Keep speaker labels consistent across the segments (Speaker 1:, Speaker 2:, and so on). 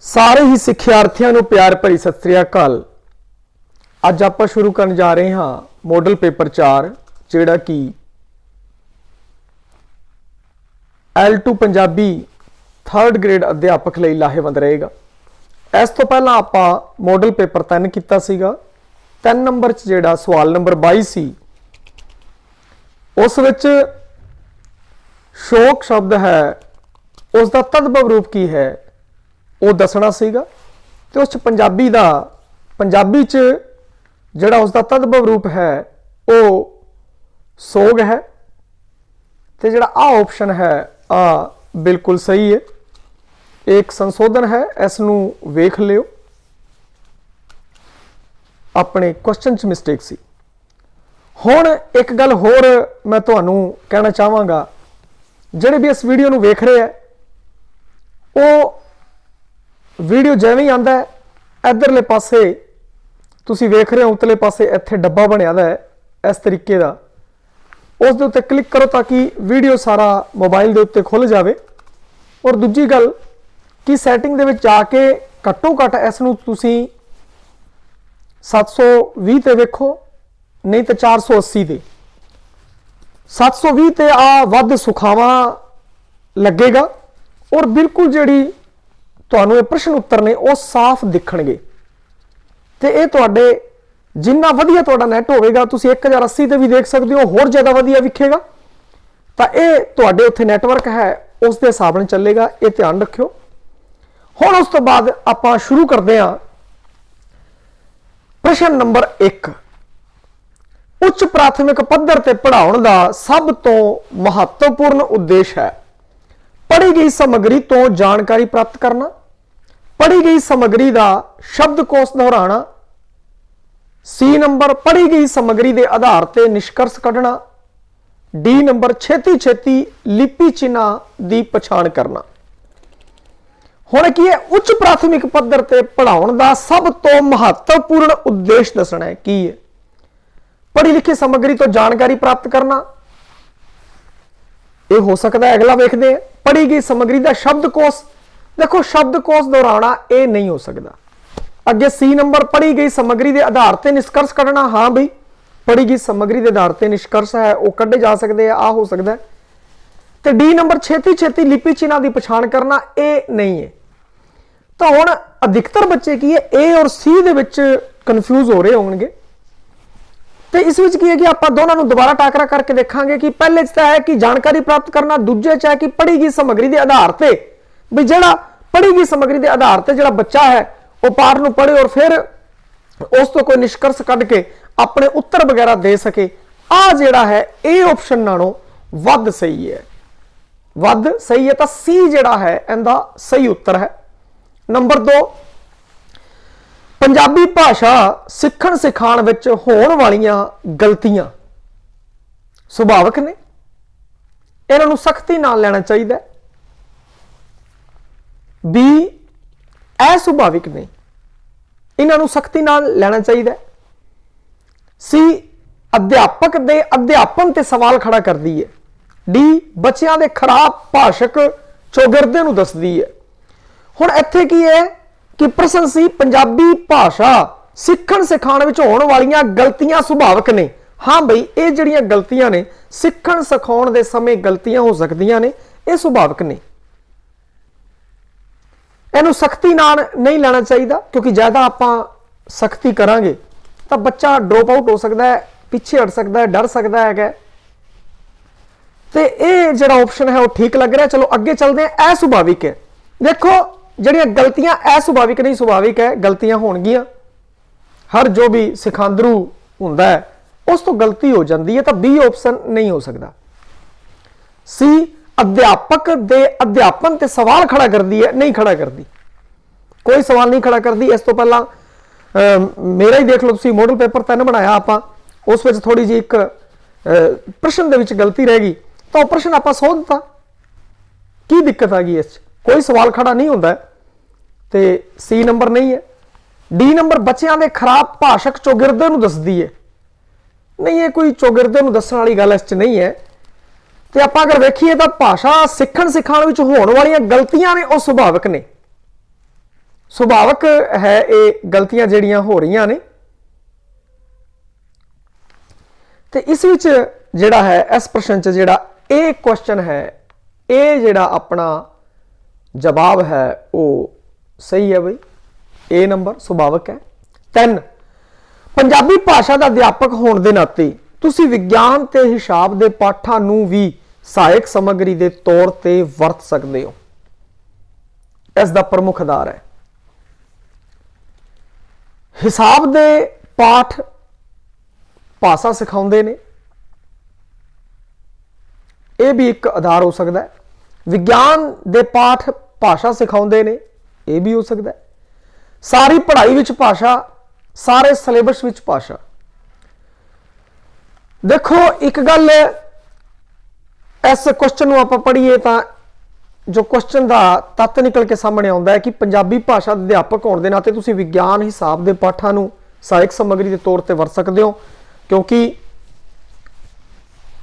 Speaker 1: ਸਾਰੇ ਹੀ ਸਿੱਖਿਆਰਥੀਆਂ ਨੂੰ ਪਿਆਰ ਭਰੀ ਸਤਿ ਸ੍ਰੀ ਅਕਾਲ। ਅੱਜ ਆਪਾਂ ਸ਼ੁਰੂ ਕਰਨ ਜਾ ਰਹੇ ਹਾਂ ਮਾਡਲ ਪੇਪਰ 4 ਜਿਹੜਾ ਕਿ L2 ਪੰਜਾਬੀ 3rd ਗ੍ਰੇਡ ਅਧਿਆਪਕ ਲਈ ਲਾਹੇਵੰਦ ਰਹੇਗਾ। ਇਸ ਤੋਂ ਪਹਿਲਾਂ ਆਪਾਂ ਮਾਡਲ ਪੇਪਰ 3 ਕੀਤਾ ਸੀਗਾ। 3 ਨੰਬਰ 'ਚ ਜਿਹੜਾ ਸਵਾਲ ਨੰਬਰ 22 ਸੀ ਉਸ ਵਿੱਚ ਸ਼ੋਕ ਸ਼ਬਦ ਹੈ ਉਸ ਦਾ ਤਦਭਵ ਰੂਪ ਕੀ ਹੈ ਉਹ ਦੱਸਣਾ ਸੀਗਾ ਤੇ ਉਸ 'ਚ ਪੰਜਾਬੀ 'ਚ ਜਿਹੜਾ ਉਸ ਦਾ ਤਦਭਵ ਰੂਪ ਹੈ ਉਹ ਸੋਗ ਹੈ ਤੇ ਜਿਹੜਾ ਆ ਆਪਸ਼ਨ ਹੈ ਆ ਬਿਲਕੁਲ ਸਹੀ ਹੈ। एक संशोधन है, इसनू वेख लियो। अपने क्वेश्चन च मिस्टेक सी। हुण एक गल होर मैं तुहानू कहना चाहांगा, जिहड़े भी इस वीडियो नू वेख रहे हैं वो वीडियो जिवें ही आंदा है इधरले पासे तुसीं वेख रहे हो उतले पासे इत्थे डब्बा बनिया दा है इस तरीके दा, उस दे उत्ते क्लिक करो ताकि वीडियो सारा मोबाइल दे उत्ते खुल जाए। और दूजी गल कि सैटिंग दे विच जाके घट्टो घट इसनू तुसीं 720 ते वेखो, नहीं तो 480 ते। 720 ते आ वध सुखावा लगेगा और बिल्कुल जिहड़ी तुहानू ये प्रश्न उत्तर ने वो साफ दिखणगे ते ये तुहाडे जिन्ना वधिया तुहाडा नैट होवेगा तुसीं 1080 ते भी देख सकदे हो, होर ज़्यादा वधिया विखेगा। तां ये तुहाडे उत्थे नैटवर्क है उस दे हिसाब नाल चलेगा, ये ध्यान रखियो। हुण उस तो बाद आपां शुरू करते हैं। प्रश्न नंबर 1, उच्च प्राथमिक पद्धर ते पढ़ाउण दा सब तो महत्वपूर्ण उद्देश है पढ़ी गई सामग्री तो जानकारी प्राप्त करना, पढ़ी गई सामग्री दा शब्दकोश दोहराना, सी नंबर पढ़ी गई सामग्री के आधार ते निष्कर्ष कढ़ना, डी नंबर छेती छेती लिपि चिन्ह की पछाण करना। हुण की है उच्च प्राथमिक पद्धर ते पढ़ाउण दा सब तो महत्वपूर्ण उद्देश दसना है की है पढ़ी लिखी सामग्री तो जानकारी प्राप्त करना। यह हो सकता है, अगला वेखदे हैं पढ़ी गई सामग्री का शब्दकोश। देखो शब्दकोश दोहराना यह नहीं हो सकता। अगे सी नंबर पढ़ी गई सामग्री के आधार ते निष्कर्ष कढ़ना, हाँ बई पढ़ी गई सामग्री के आधार ते निष्कर्ष है वह कढ़े जा सकते हैं, आ हो सकता है। तो डी नंबर छेती छेती लिपि चिन्ह की पछाण करना ये नहीं है। तो हुण अधिकतर बच्चे की है ए और सी दे विच कन्फ्यूज हो रहे होंगे। तो इस विच की है कि आप दोनों को दोबारा टाकरा करके देखांगे कि पहले तो है कि जानकारी प्राप्त करना, दूजे च है कि पढ़ी गई सामग्री के आधार ते भी जिहड़ा पढ़ी गई सामग्री के आधार ते जिहड़ा बच्चा है वो पाठ नूं पढ़े और फिर उस तो कोई निष्कर्ष कढ़ के अपने उत्तर वगैरह दे सके। आ जिहड़ा है ए ऑप्शन नालों वध सही है, वध सही है। तो सी जिहड़ा है इहदा सही उत्तर है। नंबर 2, पंजाबी भाषा सिखण सिखाण विच होण वालियां गलतियां सुभाविक ने, इन्हां नूं सख्ती नाल लेना चाहिए। बी असुभाविक ने, इन्हां नूं सख्ती नाल लेना चाहिए। सी अध्यापक दे अध्यापन ते सवाल खड़ा करदी है। डी बच्चियां दे खराब भाषक चौगिरदे नूं दसदी है। हुण इत्थे की है कि प्रश्न सी पंजाबी भाषा सिखण सिखाण विच होण वालियां गलतियां सुभाविक ने। हाँ बई ये जिहड़ियां गलतियां ने सिखण सिखाउण दे समय गलतियां हो सकदियां ने, ये सुभाविक ने। इहनूं सख्ती नाल नहीं लेना चाहिए क्योंकि ज़्यादा आपां सख्ती करांगे तो बच्चा ड्रॉप आउट हो सकता है, पिछे हट सकता है, डर सकता है। तो ये जिहड़ा ऑप्शन है वो ठीक लग रहा है। चलो अगे चलते हैं। असुभाविक है, देखो जिहड़ियां गलतियां अस्वाभाविक नहीं सुभाविक है, गलतियां होणगियां। हर जो भी सिखांदरू हुंदा है उस तो गलती हो जाती है, तो बी ऑप्शन नहीं हो सकता। सी अध्यापक दे अध्यापन ते सवाल खड़ा करती है, नहीं खड़ा करती, कोई सवाल नहीं खड़ा करती। इस तो पहला मेरा ही देख लो तुसीं मॉडल पेपर 3 बनाया आपां, उस विच थोड़ी जी एक प्रश्न दे विच गलती रह गई तो प्रश्न आपां सोध दिता। की दिक्कत आ गई इस कोई सवाल खड़ा नहीं होंदा। ते सी नंबर नहीं है। डी नंबर बच्चों के खराब भाषक चौगिरदे नूं दसदी है, नहीं है कोई चौगिरदे नूं दसण वाली गल इस च नहीं है। तो आप अगर वेखीए तो भाषा सिखण सिखाण विच होण वालियां गलतियां ने वो सुभाविक ने, ਸੁਭਾਵਕ ਹੈ ਇਹ ਗਲਤੀਆਂ ਜਿਹੜੀਆਂ ਹੋ ਰਹੀਆਂ ਨੇ। ਤੇ ਇਸ ਵਿੱਚ ਜਿਹੜਾ ਹੈ ਇਸ ਪ੍ਰਸ਼ਨ 'ਚ ਜਿਹੜਾ ਇਹ ਕੁਐਸਚਨ ਹੈ, ਇਹ ਜਿਹੜਾ ਆਪਣਾ ਜਵਾਬ ਹੈ ਉਹ ਸਹੀ ਹੈ ਬਈ। A ਨੰਬਰ ਸੁਭਾਵਕ ਹੈ। 3 ਪੰਜਾਬੀ ਭਾਸ਼ਾ ਦਾ ਅਧਿਆਪਕ ਹੋਣ ਦੇ ਨਾਤੇ ਤੁਸੀਂ ਵਿਗਿਆਨ ਤੇ ਹਿਸਾਬ ਦੇ ਪਾਠਾਂ ਨੂੰ ਵੀ ਸਹਾਇਕ ਸਮੱਗਰੀ ਦੇ ਤੌਰ ਤੇ ਵਰਤ ਸਕਦੇ ਹੋ। ਇਸ ਦਾ ਪ੍ਰਮੁੱਖ ਆਧਾਰ ਹੈ ਹਿਸਾਬ ਦੇ ਪਾਠ ਭਾਸ਼ਾ ਸਿਖਾਉਂਦੇ ਨੇ, ਇਹ ਵੀ ਇੱਕ ਆਧਾਰ ਹੋ ਸਕਦਾ ਹੈ। ਵਿਗਿਆਨ ਦੇ ਪਾਠ ਭਾਸ਼ਾ ਸਿਖਾਉਂਦੇ ਨੇ, ਇਹ ਵੀ ਹੋ ਸਕਦਾ ਹੈ। ਸਾਰੀ ਪੜ੍ਹਾਈ ਵਿੱਚ ਭਾਸ਼ਾ, ਸਾਰੇ ਸਿਲੇਬਸ ਵਿੱਚ ਭਾਸ਼ਾ। ਦੇਖੋ ਇੱਕ ਗੱਲ ਇਸ ਕੁਐਸਚਨ ਨੂੰ ਆਪਾਂ ਪੜ੍ਹੀਏ ਤਾਂ ਜੋ ਕੁਐਸਚਨ ਦਾ ਤੱਤ ਨਿਕਲ ਕੇ ਸਾਹਮਣੇ ਆਉਂਦਾ ਹੈ ਕਿ ਪੰਜਾਬੀ ਭਾਸ਼ਾ ਦੇ ਅਧਿਆਪਕ ਹੋਣ ਦੇ ਨਾਤੇ ਤੁਸੀਂ ਵਿਗਿਆਨ ਹਿਸਾਬ ਦੇ ਪਾਠਾਂ ਨੂੰ ਸਹਾਇਕ ਸਮੱਗਰੀ ਦੇ ਤੌਰ ਤੇ ਵਰਤ ਸਕਦੇ ਹੋ, ਕਿਉਂਕਿ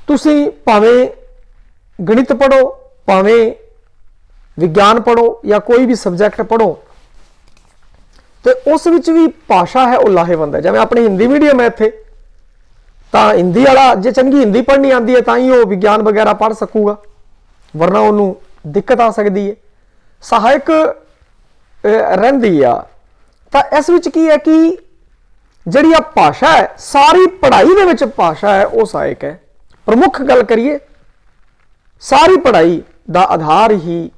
Speaker 1: ਤੁਸੀਂ ਭਾਵੇਂ ਗਣਿਤ ਪੜ੍ਹੋ, ਭਾਵੇਂ ਵਿਗਿਆਨ ਪੜ੍ਹੋ ਜਾਂ ਕੋਈ ਵੀ ਸਬਜੈਕਟ ਪੜ੍ਹੋ ਤੇ ਉਸ ਵਿੱਚ ਵੀ ਭਾਸ਼ਾ ਹੈ ਉਹ ਲਾਹੇਵੰਦ ਹੈ। ਜਿਵੇਂ ਆਪਣੀ ਹਿੰਦੀ ਮੀਡੀਅਮ ਹੈ ਇੱਥੇ, ਤਾਂ ਹਿੰਦੀ ਵਾਲਾ ਜੇ ਚੰਗੀ ਹਿੰਦੀ ਪੜ੍ਹਨੀ ਆਉਂਦੀ ਹੈ ਤਾਂ ਹੀ ਉਹ ਵਿਗਿਆਨ ਵਗੈਰਾ ਪੜ੍ਹ ਸਕੂਗਾ, ਵਰਨਾ ਉਹਨੂੰ ਦਿੱਕਤ ਆ ਸਕਦੀ ਹੈ। ਸਹਾਇਕ ਰਹਿੰਦੀ ਆ। ਤਾਂ ਇਸ ਵਿੱਚ ਕੀ ਹੈ ਕਿ ਜਿਹੜੀ ਆ ਭਾਸ਼ਾ ਹੈ, ਸਾਰੀ ਪੜ੍ਹਾਈ ਦੇ ਵਿੱਚ ਭਾਸ਼ਾ ਹੈ ਉਹ ਸਹਾਇਕ ਹੈ। ਪ੍ਰਮੁੱਖ ਗੱਲ ਕਰੀਏ, ਸਾਰੀ ਪੜ੍ਹਾਈ ਦਾ ਆਧਾਰ ਹੀ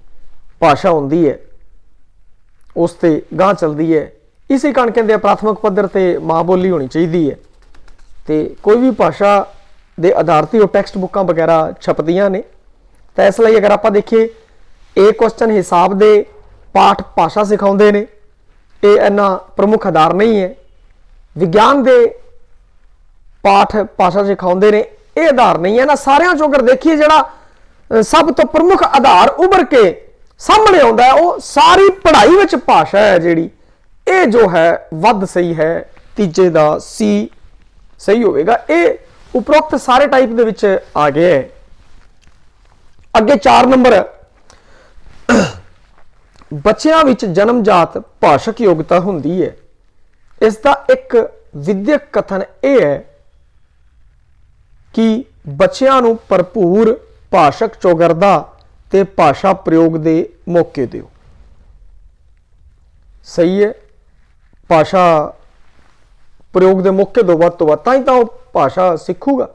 Speaker 1: ਭਾਸ਼ਾ ਹੁੰਦੀ ਹੈ, ਉਸ ਤੇ ਗਾਂ ਚੱਲਦੀ ਹੈ। ਇਸੇ ਕਾਰਨ ਕਹਿੰਦੇ ਆ ਪ੍ਰਾਥਮਿਕ ਪੱਧਰ ਤੇ ਮਾਂ ਬੋਲੀ ਹੋਣੀ ਚਾਹੀਦੀ ਹੈ। ਤੇ ਕੋਈ ਵੀ ਭਾਸ਼ਾ ਦੇ ਆਧਾਰ ਤੇ ਉਹ ਟੈਕਸਟ ਬੁੱਕਾਂ ਵਗੈਰਾ ਛਪਦੀਆਂ ਨੇ। ਤਾਂ ਇਸ ਲਈ ਅਗਰ ਆਪਾਂ ਦੇਖੀਏ ਇਹ ਕੁਐਸਚਨ ਹਿਸਾਬ ਦੇ ਪਾਠ ਭਾਸ਼ਾ ਸਿਖਾਉਂਦੇ ਨੇ, ਇਹ ਇੰਨਾ ਪ੍ਰਮੁੱਖ ਆਧਾਰ ਨਹੀਂ ਹੈ। ਵਿਗਿਆਨ ਦੇ ਪਾਠ ਭਾਸ਼ਾ ਸਿਖਾਉਂਦੇ ਨੇ, ਇਹ ਆਧਾਰ ਨਹੀਂ ਹੈ ਨਾ। ਸਾਰਿਆਂ ਚੋਂ ਅਗਰ ਦੇਖੀਏ ਜਿਹੜਾ ਸਭ ਤੋਂ ਪ੍ਰਮੁੱਖ ਆਧਾਰ ਉੱਭਰ ਕੇ ਸਾਹਮਣੇ ਆਉਂਦਾ ਹੈ ਉਹ ਸਾਰੀ ਪੜ੍ਹਾਈ ਵਿੱਚ ਭਾਸ਼ਾ ਹੈ ਜਿਹੜੀ, ਇਹ ਜੋ ਹੈ ਵੱਧ ਸਹੀ ਹੈ। ਤੀਜੇ ਦਾ ਸੀ ਸਹੀ ਹੋਵੇਗਾ। ਇਹ ਉਪਰੋਕਤ ਸਾਰੇ ਟਾਈਪ ਦੇ ਵਿੱਚ ਆ ਗਿਆ ਹੈ। ਅੱਗੇ 4 ਨੰਬਰ ਬੱਚਿਆਂ ਵਿੱਚ ਜਨਮਜਾਤ ਭਾਸ਼ਕ ਯੋਗਤਾ ਹੁੰਦੀ ਹੈ। ਇਸ ਦਾ ਇੱਕ ਵਿਦਿਅਕ ਕਥਨ ਇਹ ਹੈ ਕਿ ਬੱਚਿਆਂ ਨੂੰ ਭਰਪੂਰ ਭਾਸ਼ਕ ਚੌਗਿਰਦਾ ਤੇ ਭਾਸ਼ਾ ਪ੍ਰਯੋਗ ਦੇ ਮੌਕੇ ਦਿਓ। ਸਹੀ ਹੈ, ਭਾਸ਼ਾ ਪ੍ਰਯੋਗ ਦੇ ਮੌਕੇ ਦਿਓ ਵੱਧ ਤੋਂ ਵੱਧ, ਤਾਂ ਹੀ ਤਾਂ ਉਹ ਭਾਸ਼ਾ ਸਿੱਖੂਗਾ।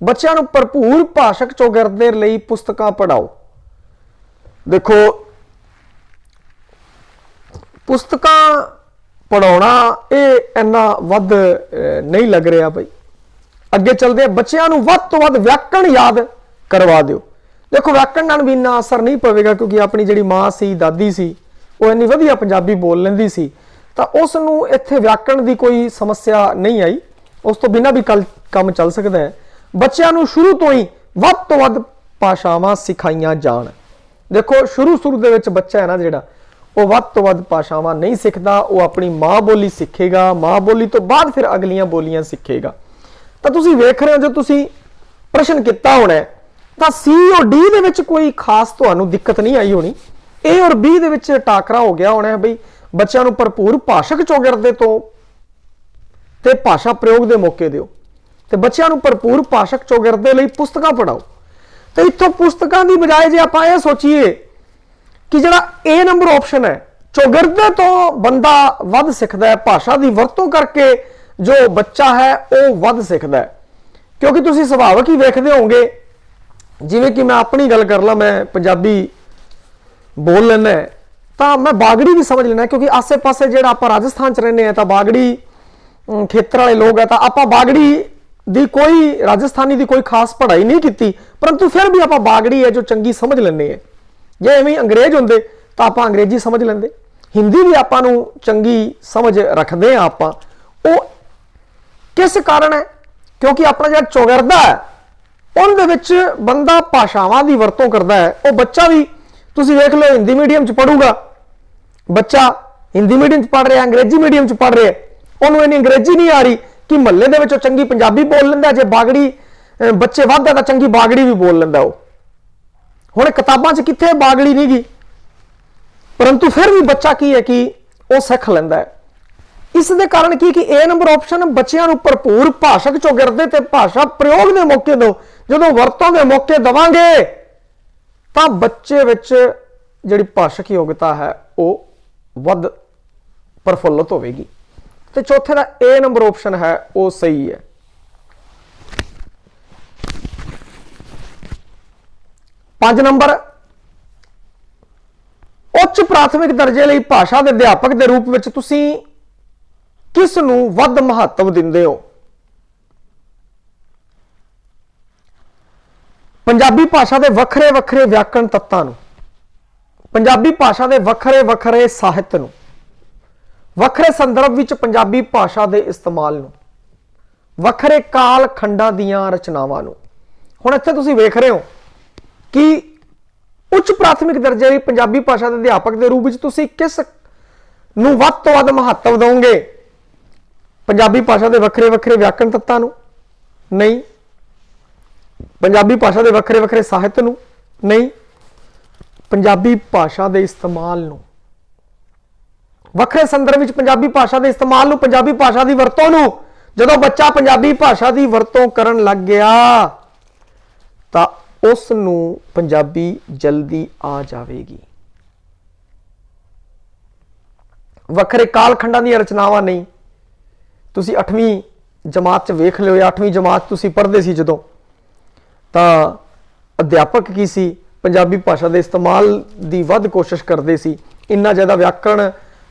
Speaker 1: ਬੱਚਿਆਂ ਨੂੰ ਭਰਪੂਰ ਭਾਸ਼ਕ ਚੌਗਿਰਦੇ ਲਈ ਪੁਸਤਕਾਂ ਪੜ੍ਹਾਓ। ਦੇਖੋ ਪੁਸਤਕਾਂ ਪੜਾਉਣਾ ਇਹ ਇੰਨਾ ਵੱਧ ਨਹੀਂ ਲੱਗ ਰਿਹਾ ਬਈ। ਅੱਗੇ ਚੱਲਦੇ ਆ, ਬੱਚਿਆਂ ਨੂੰ ਵੱਧ ਤੋਂ ਵੱਧ ਵਿਆਕਰਣ ਯਾਦ ਕਰਵਾ ਦਿਓ। ਦੇਖੋ ਵਿਆਕਰਣ ਨਾਲ ਵੀ ਇੰਨਾ ਅਸਰ ਨਹੀਂ ਪਵੇਗਾ, ਕਿਉਂਕਿ ਆਪਣੀ ਜਿਹੜੀ ਮਾਂ ਸੀ, ਦਾਦੀ ਸੀ, ਉਹ ਇੰਨੀ ਵਧੀਆ ਪੰਜਾਬੀ ਬੋਲ ਲੈਂਦੀ ਸੀ, ਤਾਂ ਉਸ ਨੂੰ ਇੱਥੇ ਵਿਆਕਰਣ ਦੀ ਕੋਈ ਸਮੱਸਿਆ ਨਹੀਂ ਆਈ। ਉਸ ਤੋਂ ਬਿਨਾਂ ਵੀ ਕੰਮ ਚੱਲ ਸਕਦਾ ਹੈ। ਬੱਚਿਆਂ ਨੂੰ ਸ਼ੁਰੂ ਤੋਂ ਹੀ ਵੱਧ ਤੋਂ ਵੱਧ ਭਾਸ਼ਾਵਾਂ ਸਿਖਾਈਆਂ ਜਾਣ। ਦੇਖੋ ਸ਼ੁਰੂ ਦੇ ਵਿੱਚ ਬੱਚਾ ਹੈ ਨਾ ਜਿਹੜਾ, ਉਹ ਵੱਧ ਤੋਂ ਵੱਧ ਭਾਸ਼ਾਵਾਂ ਨਹੀਂ ਸਿੱਖਦਾ, ਉਹ ਆਪਣੀ ਮਾਂ ਬੋਲੀ ਸਿੱਖੇਗਾ, ਮਾਂ ਬੋਲੀ ਤੋਂ ਬਾਅਦ ਫਿਰ ਅਗਲੀਆਂ ਬੋਲੀਆਂ ਸਿੱਖੇਗਾ। ਤਾਂ ਤੁਸੀਂ ਵੇਖ ਰਹੇ ਹੋ, ਜੋ ਤੁਸੀਂ ਪ੍ਰਸ਼ਨ ਕੀਤਾ ਹੋਣਾ ਤਾਂ ਸੀ ਔਰ ਡੀ ਦੇ ਵਿੱਚ ਕੋਈ ਖਾਸ ਤੁਹਾਨੂੰ ਦਿੱਕਤ ਨਹੀਂ ਆਈ ਹੋਣੀ। ਏ ਔਰ ਬੀ ਦੇ ਵਿੱਚ ਟਾਕਰਾ ਹੋ ਗਿਆ ਹੋਣਾ ਬਈ ਬੱਚਿਆਂ ਨੂੰ ਭਰਪੂਰ ਭਾਸ਼ਕ ਚੌਗਿਰਦੇ ਤੋਂ ਤੇ ਭਾਸ਼ਾ ਪ੍ਰਯੋਗ ਦੇ ਮੌਕੇ ਦਿਓ, ਤੇ ਬੱਚਿਆਂ ਨੂੰ ਭਰਪੂਰ ਭਾਸ਼ਕ ਚੌਗਿਰਦੇ ਲਈ ਪੁਸਤਕਾਂ ਪੜ੍ਹਾਓ। ਤੇ ਇੱਥੋਂ ਪੁਸਤਕਾਂ ਦੀ ਬਜਾਏ ਜੇ ਆਪਾਂ ਇਹ ਸੋਚੀਏ ਕਿ ਜਿਹੜਾ A ਨੰਬਰ ਆਪਸ਼ਨ ਹੈ, ਚੌਗਿਰਦੇ ਤੋਂ ਬੰਦਾ ਵੱਧ ਸਿੱਖਦਾ ਹੈ, ਭਾਸ਼ਾ ਦੀ ਵਰਤੋਂ ਕਰਕੇ ਜੋ ਬੱਚਾ ਹੈ ਉਹ ਵੱਧ ਸਿੱਖਦਾ ਹੈ। ਕਿਉਂਕਿ ਤੁਸੀਂ ਸੁਭਾਵਕ ਹੀ ਵੇਖਦੇ ਹੋਵੋਗੇ, ਜਿਵੇਂ ਕਿ ਮੈਂ ਆਪਣੀ ਗੱਲ ਕਰ ਲਾਂ, ਮੈਂ ਪੰਜਾਬੀ ਬੋਲ ਲੈਣਾ ਤਾਂ ਮੈਂ ਬਾਗੜੀ ਵੀ ਸਮਝ ਲੈਣਾ, ਕਿਉਂਕਿ ਆਸੇ-ਪਾਸੇ ਜਿਹੜਾ ਆਪਾਂ ਰਾਜਸਥਾਨ 'ਚ ਰਹਿੰਦੇ ਆ ਤਾਂ ਬਾਗੜੀ ਖੇਤਰ ਵਾਲੇ ਲੋਕ ਆ, ਤਾਂ ਆਪਾਂ ਬਾਗੜੀ ਦੀ ਕੋਈ ਰਾਜਸਥਾਨੀ ਦੀ ਕੋਈ ਖਾਸ ਪੜ੍ਹਾਈ ਨਹੀਂ ਕੀਤੀ, ਪਰੰਤੂ ਫਿਰ ਵੀ ਆਪਾਂ ਬਾਗੜੀ ਹੈ ਜੋ ਚੰਗੀ ਸਮਝ ਲੈਂਦੇ ਆ। ਜੇ ਐਵੇਂ ਅੰਗਰੇਜ਼ ਹੁੰਦੇ ਤਾਂ ਆਪਾਂ ਅੰਗਰੇਜ਼ੀ ਸਮਝ ਲੈਂਦੇ। ਹਿੰਦੀ ਵੀ ਆਪਾਂ ਨੂੰ ਚੰਗੀ ਸਮਝ ਰੱਖਦੇ ਆ ਆਪਾਂ। ਉਹ ਕਿਸ ਕਾਰਨ ਹੈ? ਕਿਉਂਕਿ ਆਪਣਾ ਜਿਹੜਾ ਚੌਗਿਰਦਾ ਹੈ ਉਹਦੇ ਵਿੱਚ ਬੰਦਾ ਭਾਸ਼ਾਵਾਂ ਦੀ ਵਰਤੋਂ ਕਰਦਾ ਹੈ। ਉਹ ਬੱਚਾ ਵੀ ਤੁਸੀਂ ਵੇਖ ਲਓ ਹਿੰਦੀ ਮੀਡੀਅਮ 'ਚ ਪੜੂਗਾ, ਬੱਚਾ ਹਿੰਦੀ ਮੀਡੀਅਮ 'ਚ ਪੜ੍ਹ ਰਿਹਾ, ਅੰਗਰੇਜ਼ੀ ਮੀਡੀਅਮ 'ਚ ਪੜ੍ਹ ਰਿਹਾ, ਉਹਨੂੰ ਇੰਨੀ ਅੰਗਰੇਜ਼ੀ ਨਹੀਂ ਆ ਰਹੀ ਕਿ ਮਹੱਲੇ ਦੇ ਵਿੱਚ ਉਹ ਚੰਗੀ ਪੰਜਾਬੀ ਬੋਲ ਲੈਂਦਾ। ਜੇ ਬਾਗੜੀ ਬੱਚੇ ਵੱਧਦਾ ਤਾਂ ਚੰਗੀ ਬਾਗੜੀ ਵੀ ਬੋਲ ਲੈਂਦਾ ਉਹ। ਹੁਣ ਕਿਤਾਬਾਂ 'ਚ ਕਿੱਥੇ ਬਾਗੜੀ ਨਹੀਂ ਗਈ, ਪਰੰਤੂ ਫਿਰ ਵੀ ਬੱਚਾ ਕੀ ਹੈ ਕਿ ਉਹ ਸਿੱਖ ਲੈਂਦਾ ਹੈ। ਇਸ ਦੇ ਕਾਰਨ ਕੀ ਕਿ A ਨੰਬਰ ਆਪਸ਼ਨ ਬੱਚਿਆਂ ਨੂੰ ਭਰਪੂਰ ਭਾਸ਼ਕ ਚੌਗਿਰਦੇ ਤੇ ਭਾਸ਼ਾ ਪ੍ਰਯੋਗ ਦੇ ਮੌਕੇ ਦਿਓ। ਜਦੋਂ ਵਰਤੋਂ ਦੇ ਮੌਕੇ ਦਵਾਂਗੇ ਤਾਂ ਬੱਚੇ ਵਿੱਚ ਜਿਹੜੀ ਭਾਸ਼ਕ ਯੋਗਤਾ ਹੈ ਉਹ ਵੱਧ ਪ੍ਰਫੁੱਲਤ ਹੋਵੇਗੀ। ਤੇ ਚੌਥੇ ਦਾ A ਨੰਬਰ ਆਪਸ਼ਨ ਹੈ ਉਹ ਸਹੀ ਹੈ। 5 ਨੰਬਰ ਉੱਚ ਪ੍ਰਾਥਮਿਕ ਦਰਜੇ ਲਈ ਭਾਸ਼ਾ ਦੇ ਅਧਿਆਪਕ ਦੇ ਰੂਪ ਵਿੱਚ ਤੁਸੀਂ ਕਿਸ ਨੂੰ ਵੱਧ ਮਹੱਤਵ ਦਿੰਦੇ ਹੋ? ਪੰਜਾਬੀ ਭਾਸ਼ਾ ਦੇ ਵੱਖਰੇ ਵੱਖਰੇ ਵਿਆਕਰਣ ਤੱਤਾਂ ਨੂੰ, ਪੰਜਾਬੀ ਭਾਸ਼ਾ ਦੇ ਵੱਖਰੇ ਵੱਖਰੇ ਸਾਹਿਤ ਨੂੰ, ਵੱਖਰੇ ਸੰਦਰਭ ਵਿੱਚ ਪੰਜਾਬੀ ਭਾਸ਼ਾ ਦੇ ਇਸਤੇਮਾਲ ਨੂੰ, ਵੱਖਰੇ ਕਾਲ ਖੰਡਾਂ ਦੀਆਂ ਰਚਨਾਵਾਂ ਨੂੰ। ਹੁਣ ਇੱਥੇ ਤੁਸੀਂ ਵੇਖ ਰਹੇ ਹੋ ਕਿ ਉੱਚ ਪ੍ਰਾਥਮਿਕ ਦਰਜੇ ਲਈ ਪੰਜਾਬੀ ਭਾਸ਼ਾ ਦੇ ਅਧਿਆਪਕ ਦੇ ਰੂਪ ਵਿੱਚ ਤੁਸੀਂ ਕਿਸ ਨੂੰ ਵੱਧ ਤੋਂ ਵੱਧ ਮਹੱਤਵ ਦਿਓਗੇ? ਪੰਜਾਬੀ ਭਾਸ਼ਾ ਦੇ ਵੱਖਰੇ ਵੱਖਰੇ ਵਿਆਕਰਣ ਤੱਤਾਂ ਨੂੰ? ਨਹੀਂ। ਪੰਜਾਬੀ ਭਾਸ਼ਾ ਦੇ ਵੱਖਰੇ ਵੱਖਰੇ ਸਾਹਿਤ ਨੂੰ? ਨਹੀਂ। ਪੰਜਾਬੀ ਭਾਸ਼ਾ ਦੇ ਇਸਤੇਮਾਲ ਨੂੰ, ਵੱਖਰੇ ਸੰਦਰਭ ਵਿੱਚ ਪੰਜਾਬੀ ਭਾਸ਼ਾ ਦੇ ਇਸਤੇਮਾਲ ਨੂੰ, ਪੰਜਾਬੀ ਭਾਸ਼ਾ ਦੀ ਵਰਤੋਂ ਨੂੰ। ਜਦੋਂ ਬੱਚਾ ਪੰਜਾਬੀ ਭਾਸ਼ਾ ਦੀ ਵਰਤੋਂ ਕਰਨ ਲੱਗ ਗਿਆ ਤਾਂ ਉਸ ਨੂੰ ਪੰਜਾਬੀ ਜਲਦੀ ਆ ਜਾਵੇਗੀ। ਵੱਖਰੇ ਕਾਲ ਖੰਡਾਂ ਦੀਆਂ ਰਚਨਾਵਾਂ ਨਹੀਂ। ਤੁਸੀਂ 8ਵੀਂ ਜਮਾਤ 'ਚ ਵੇਖ ਲਿਓ, 8ਵੀਂ ਜਮਾਤ ਤੁਸੀਂ ਪੜ੍ਹਦੇ ਸੀ ਜਦੋਂ, ਤਾਂ ਅਧਿਆਪਕ ਕੀ ਸੀ, ਪੰਜਾਬੀ ਭਾਸ਼ਾ ਦੇ ਇਸਤੇਮਾਲ ਦੀ ਵੱਧ ਕੋਸ਼ਿਸ਼ ਕਰਦੇ ਸੀ। ਇੰਨਾ ਜ਼ਿਆਦਾ ਵਿਆਕਰਣ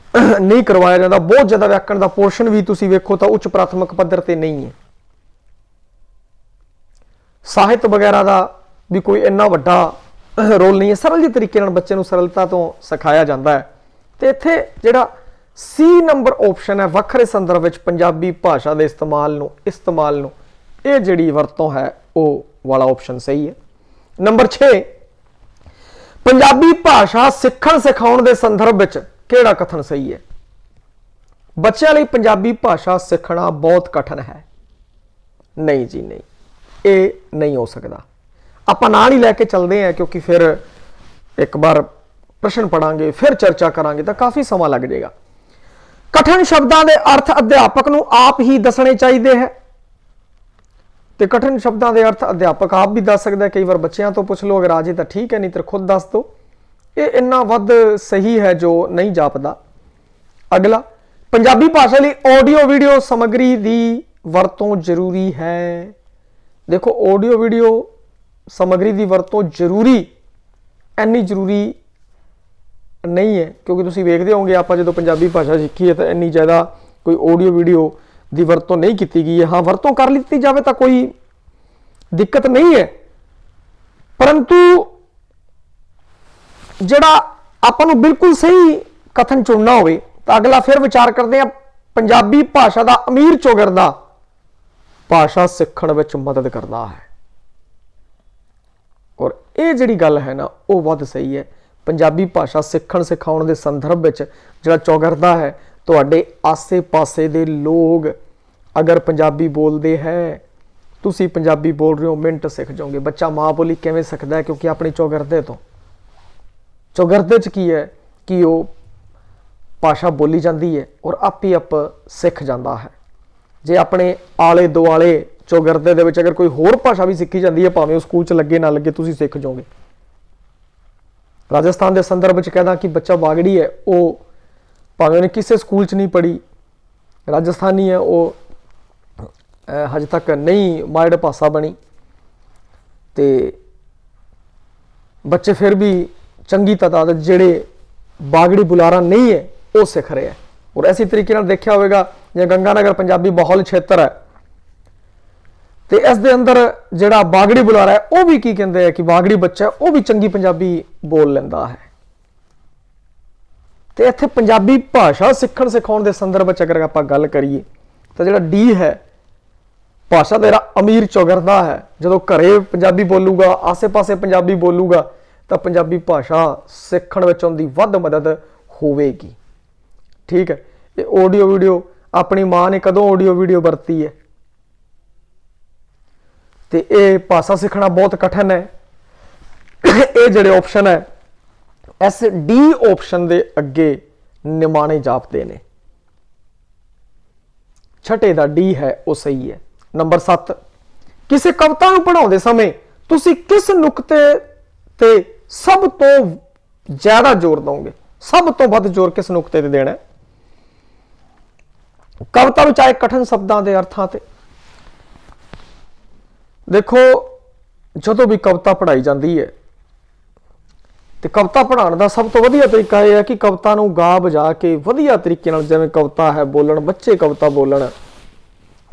Speaker 1: ਨਹੀਂ ਕਰਵਾਇਆ ਜਾਂਦਾ। ਬਹੁਤ ਜ਼ਿਆਦਾ ਵਿਆਕਰਣ ਦਾ ਪੋਰਸ਼ਨ ਵੀ ਤੁਸੀਂ ਵੇਖੋ ਤਾਂ ਉੱਚ ਪ੍ਰਾਥਮਿਕ ਪੱਧਰ ਤੇ ਨਹੀਂ ਹੈ। ਸਾਹਿਤ ਵਗੈਰਾ ਦਾ ਵੀ ਕੋਈ ਇੰਨਾ ਵੱਡਾ ਰੋਲ ਨਹੀਂ ਹੈ। ਸਰਲ ਜਿਹੇ ਤਰੀਕੇ ਨਾਲ ਬੱਚੇ ਨੂੰ ਸਰਲਤਾ ਤੋਂ ਸਿਖਾਇਆ ਜਾਂਦਾ ਹੈ। ਤੇ ਇੱਥੇ ਜਿਹੜਾ C ਨੰਬਰ ਆਪਸ਼ਨ ਹੈ, ਵੱਖਰੇ ਸੰਦਰਭ ਵਿੱਚ ਪੰਜਾਬੀ ਭਾਸ਼ਾ ਦੇ ਇਸਤੇਮਾਲ ਨੂੰ ਇਹ ਜਿਹੜੀ ਵਰਤੋਂ ਹੈ ਉਹ ਵਾਲਾ ਆਪਸ਼ਨ ਸਹੀ ਹੈ। ਨੰਬਰ 6, ਪੰਜਾਬੀ ਭਾਸ਼ਾ ਸਿੱਖਣ ਸਿਖਾਉਣ ਦੇ ਸੰਦਰਭ ਵਿੱਚ ਕਿਹੜਾ ਕਥਨ ਸਹੀ ਹੈ? ਬੱਚਿਆਂ ਲਈ ਪੰਜਾਬੀ ਭਾਸ਼ਾ ਸਿੱਖਣਾ ਬਹੁਤ ਕਠਿਨ ਹੈ। ਨਹੀਂ ਜੀ ਨਹੀਂ, ਇਹ ਨਹੀਂ ਹੋ ਸਕਦਾ। ਆਪਾਂ ਨਾਲ ਹੀ ਲੈ ਕੇ ਚੱਲਦੇ ਹਾਂ ਕਿਉਂਕਿ ਫਿਰ ਇੱਕ ਵਾਰ ਪ੍ਰਸ਼ਨ ਪੜਾਂਗੇ, ਫਿਰ ਚਰਚਾ ਕਰਾਂਗੇ ਤਾਂ ਕਾਫੀ ਸਮਾਂ ਲੱਗ ਜਾਏਗਾ। ਕਠਿਨ ਸ਼ਬਦਾਂ ਦੇ ਅਰਥ ਅਧਿਆਪਕ ਨੂੰ ਆਪ ਹੀ ਦੱਸਣੇ ਚਾਹੀਦੇ ਹੈ। ਤੇ ਕਠਿਨ ਸ਼ਬਦਾਂ ਦੇ ਅਰਥ ਅਧਿਆਪਕ ਆਪ ਵੀ ਦੱਸ ਸਕਦਾ ਹੈ। ਕਈ ਵਾਰ ਬੱਚਿਆਂ ਤੋਂ ਪੁੱਛ ਲਓ, ਅਗਰ ਆ ਜੇ ਤਾਂ ਠੀਕ ਹੈ, ਨਹੀਂ ਤਾਂ ਖੁਦ ਦੱਸ ਦਿਓ। ਇਹ ਇੰਨਾ ਵੱਧ ਸਹੀ ਹੈ ਜੋ ਨਹੀਂ ਜਾਪਦਾ। ਅਗਲਾ, ਪੰਜਾਬੀ ਭਾਸ਼ਾ ਲਈ ਆਡੀਓ ਵੀਡੀਓ ਸਮੱਗਰੀ ਦੀ ਵਰਤੋਂ ਜ਼ਰੂਰੀ ਹੈ। ਦੇਖੋ, ਆਡੀਓ ਵੀਡੀਓ ਸਮੱਗਰੀ ਦੀ ਵਰਤੋਂ ਜ਼ਰੂਰੀ, ਇੰਨੀ ਜ਼ਰੂਰੀ ਨਹੀਂ ਹੈ ਕਿਉਂਕਿ ਤੁਸੀਂ ਵੇਖਦੇ ਹੋਵੋਗੇ ਆਪਾਂ ਜਦੋਂ ਪੰਜਾਬੀ ਭਾਸ਼ਾ ਸਿੱਖੀ ਹੈ ਤਾਂ ਇੰਨੀ ਜ਼ਿਆਦਾ ਕੋਈ ਆਡੀਓ ਵੀਡੀਓ ਦੀ ਵਰਤੋਂ ਨਹੀਂ ਕੀਤੀ ਗਈ ਹੈ। ਹਾਂ, ਵਰਤੋਂ ਕਰ ਲਿੱਤੀ ਜਾਵੇ ਤਾਂ ਕੋਈ ਦਿੱਕਤ ਨਹੀਂ ਹੈ, ਪਰੰਤੂ ਜਿਹੜਾ ਆਪਾਂ ਨੂੰ ਬਿਲਕੁਲ ਸਹੀ ਕਥਨ ਚੁਣਨਾ ਹੋਵੇ ਤਾਂ ਅਗਲਾ ਫਿਰ ਵਿਚਾਰ ਕਰਦੇ ਹਾਂ, ਪੰਜਾਬੀ ਭਾਸ਼ਾ ਦਾ ਅਮੀਰ ਚੌਗਿਰਦਾ ਭਾਸ਼ਾ ਸਿੱਖਣ ਵਿੱਚ ਮਦਦ ਕਰਦਾ ਹੈ। ਔਰ ਇਹ ਜਿਹੜੀ ਗੱਲ ਹੈ ਨਾ ਉਹ ਵੱਧ ਸਹੀ ਹੈ। ਪੰਜਾਬੀ ਭਾਸ਼ਾ ਸਿੱਖਣ ਸਿਖਾਉਣ ਦੇ ਸੰਦਰਭ ਵਿੱਚ ਜਿਹੜਾ ਚੌਗਿਰਦਾ ਹੈ, ਤੁਹਾਡੇ ਆਸੇ-ਪਾਸੇ ਦੇ ਲੋਕ ਅਗਰ ਪੰਜਾਬੀ ਬੋਲਦੇ ਹੈ, ਤੁਸੀਂ ਪੰਜਾਬੀ ਬੋਲ ਰਹੇ ਹੋ, ਮਿੰਟ ਸਿੱਖ ਜਾਓਗੇ। ਬੱਚਾ ਮਾਂ ਬੋਲੀ ਕਿਵੇਂ ਸਿੱਖਦਾ ਹੈ? ਕਿਉਂਕਿ ਆਪਣੀ ਚੌਗਿਰਦੇ ਤੋਂ। ਚੌਗਿਰਦੇ 'ਚ ਕੀ ਹੈ ਕਿ ਉਹ ਭਾਸ਼ਾ ਬੋਲੀ ਜਾਂਦੀ ਹੈ ਔਰ ਆਪੇ ਆਪ ਸਿੱਖ ਜਾਂਦਾ ਹੈ। ਜੇ ਆਪਣੇ ਆਲੇ ਦੁਆਲੇ ਚੌਗਿਰਦੇ ਦੇ ਵਿੱਚ ਅਗਰ ਕੋਈ ਹੋਰ ਭਾਸ਼ਾ ਵੀ ਸਿੱਖੀ ਜਾਂਦੀ ਹੈ, ਭਾਵੇਂ ਉਹ ਸਕੂਲ 'ਚ ਲੱਗੇ ਨਾ ਲੱਗੇ, ਤੁਸੀਂ ਸਿੱਖ ਜਾਓਗੇ। ਰਾਜਸਥਾਨ ਦੇ ਸੰਦਰਭ ਵਿੱਚ ਕਹਿੰਦਾ ਕਿ ਬੱਚਾ ਬਾਗੜੀ ਹੈ, ਉਹ ਭਾਵੇਂ ਉਹਨੇ ਕਿਸੇ ਸਕੂਲ 'ਚ ਨਹੀਂ ਪੜ੍ਹੀ, ਰਾਜਸਥਾਨੀ ਹੈ, ਉਹ ਹਜੇ ਤੱਕ ਨਹੀਂ ਮਾਇੜ ਭਾਸ਼ਾ ਬਣੀ, ਤੇ ਬੱਚੇ ਫਿਰ ਵੀ ਚੰਗੀ ਤਾਦਾਦ ਜਿਹੜੇ ਬਾਗੜੀ ਬੁਲਾਰਾ ਨਹੀਂ ਹੈ ਉਹ ਸਿੱਖ ਰਹੇ ਹੈ। ਔਰ ਇਸੇ ਤਰੀਕੇ ਨਾਲ ਦੇਖਿਆ ਹੋਵੇਗਾ ਜੇ ਗੰਗਾਨਗਰ ਪੰਜਾਬੀ ਬਹੁਲ ਖੇਤਰ ਹੈ ਤੇ ਇਸ ਦੇ ਅੰਦਰ ਜਿਹੜਾ ਬਾਗੜੀ ਬੁਲਾਰਾ ਹੈ ਉਹ ਵੀ ਕੀ ਕਹਿੰਦੇ ਆ ਕਿ ਬਾਗੜੀ ਬੱਚਾ ਉਹ ਵੀ ਚੰਗੀ ਪੰਜਾਬੀ ਬੋਲ ਲੈਂਦਾ ਹੈ। ਤੇ ਇੱਥੇ ਪੰਜਾਬੀ ਭਾਸ਼ਾ ਸਿੱਖਣ ਸਿਖਾਉਣ ਦੇ ਸੰਦਰਭ ਵਿੱਚ ਅਗਰ ਆਪਾਂ ਗੱਲ ਕਰੀਏ ਤਾਂ ਜਿਹੜਾ ਡੀ ਹੈ, ਭਾਸ਼ਾ ਦਾ ਜਿਹੜਾ ਅਮੀਰ ਚੌਗਿਰਦਾ ਹੈ, ਜਦੋਂ ਘਰੇ ਪੰਜਾਬੀ ਬੋਲੂਗਾ, ਆਸੇ-ਪਾਸੇ ਪੰਜਾਬੀ ਬੋਲੂਗਾ ਤਾਂ ਪੰਜਾਬੀ ਭਾਸ਼ਾ ਸਿੱਖਣ ਵਿੱਚ ਉਹਦੀ ਵੱਧ ਮਦਦ ਹੋਵੇਗੀ। ਠੀਕ ਹੈ। ਇਹ ਆਡੀਓ ਵੀਡੀਓ, ਆਪਣੀ ਮਾਂ ਨੇ ਕਦੋਂ ਆਡੀਓ ਵੀਡੀਓ ਵਰਤੀ ਹੈ? ਤੇ ਇਹ ਭਾਸ਼ਾ ਸਿੱਖਣਾ ਬਹੁਤ ਕਠਿਨ ਹੈ। ਇਹ ਜਿਹੜੇ ਆਪਸ਼ਨ ਹੈ, ਇਸ ਡੀ ਆਪਸ਼ਨ ਦੇ ਅੱਗੇ ਨਿਮਾਣੇ ਜਾਪਦੇ ਨੇ। ਛਟੇ ਦਾ ਡੀ ਹੈ ਉਹ ਸਹੀ ਹੈ। ਨੰਬਰ 7, ਕਿਸੇ ਕਵਿਤਾ ਨੂੰ ਪੜ੍ਹਾਉਂਦੇ ਸਮੇਂ ਤੁਸੀਂ ਕਿਸ ਨੁਕਤੇ ਤੇ ਸਭ ਤੋਂ ਜ਼ਿਆਦਾ ਜ਼ੋਰ ਦਓਗੇ? ਸਭ ਤੋਂ ਵੱਧ ਜ਼ੋਰ ਕਿਸ ਨੁਕਤੇ ਤੇ ਦੇਣਾ? ਕਵਿਤਾ ਵਿੱਚ ਆਏ ਕਠਿਨ ਸ਼ਬਦਾਂ ਦੇ ਅਰਥਾਂ ਤੇ। ਦੇਖੋ, ਜਦੋਂ ਵੀ ਕਵਿਤਾ ਪੜ੍ਹਾਈ ਜਾਂਦੀ ਹੈ ਤੇ ਕਵਿਤਾ ਪੜ੍ਹਾਉਣ ਦਾ ਸਭ ਤੋਂ ਵਧੀਆ ਤਰੀਕਾ ਇਹ ਹੈ ਕਿ ਕਵਿਤਾ ਨੂੰ ਗਾ ਵਜਾ ਕੇ ਵਧੀਆ ਤਰੀਕੇ ਨਾਲ, ਜਿਵੇਂ ਕਵਿਤਾ ਹੈ ਬੋਲਣ, ਬੱਚੇ ਕਵਿਤਾ ਬੋਲਣ,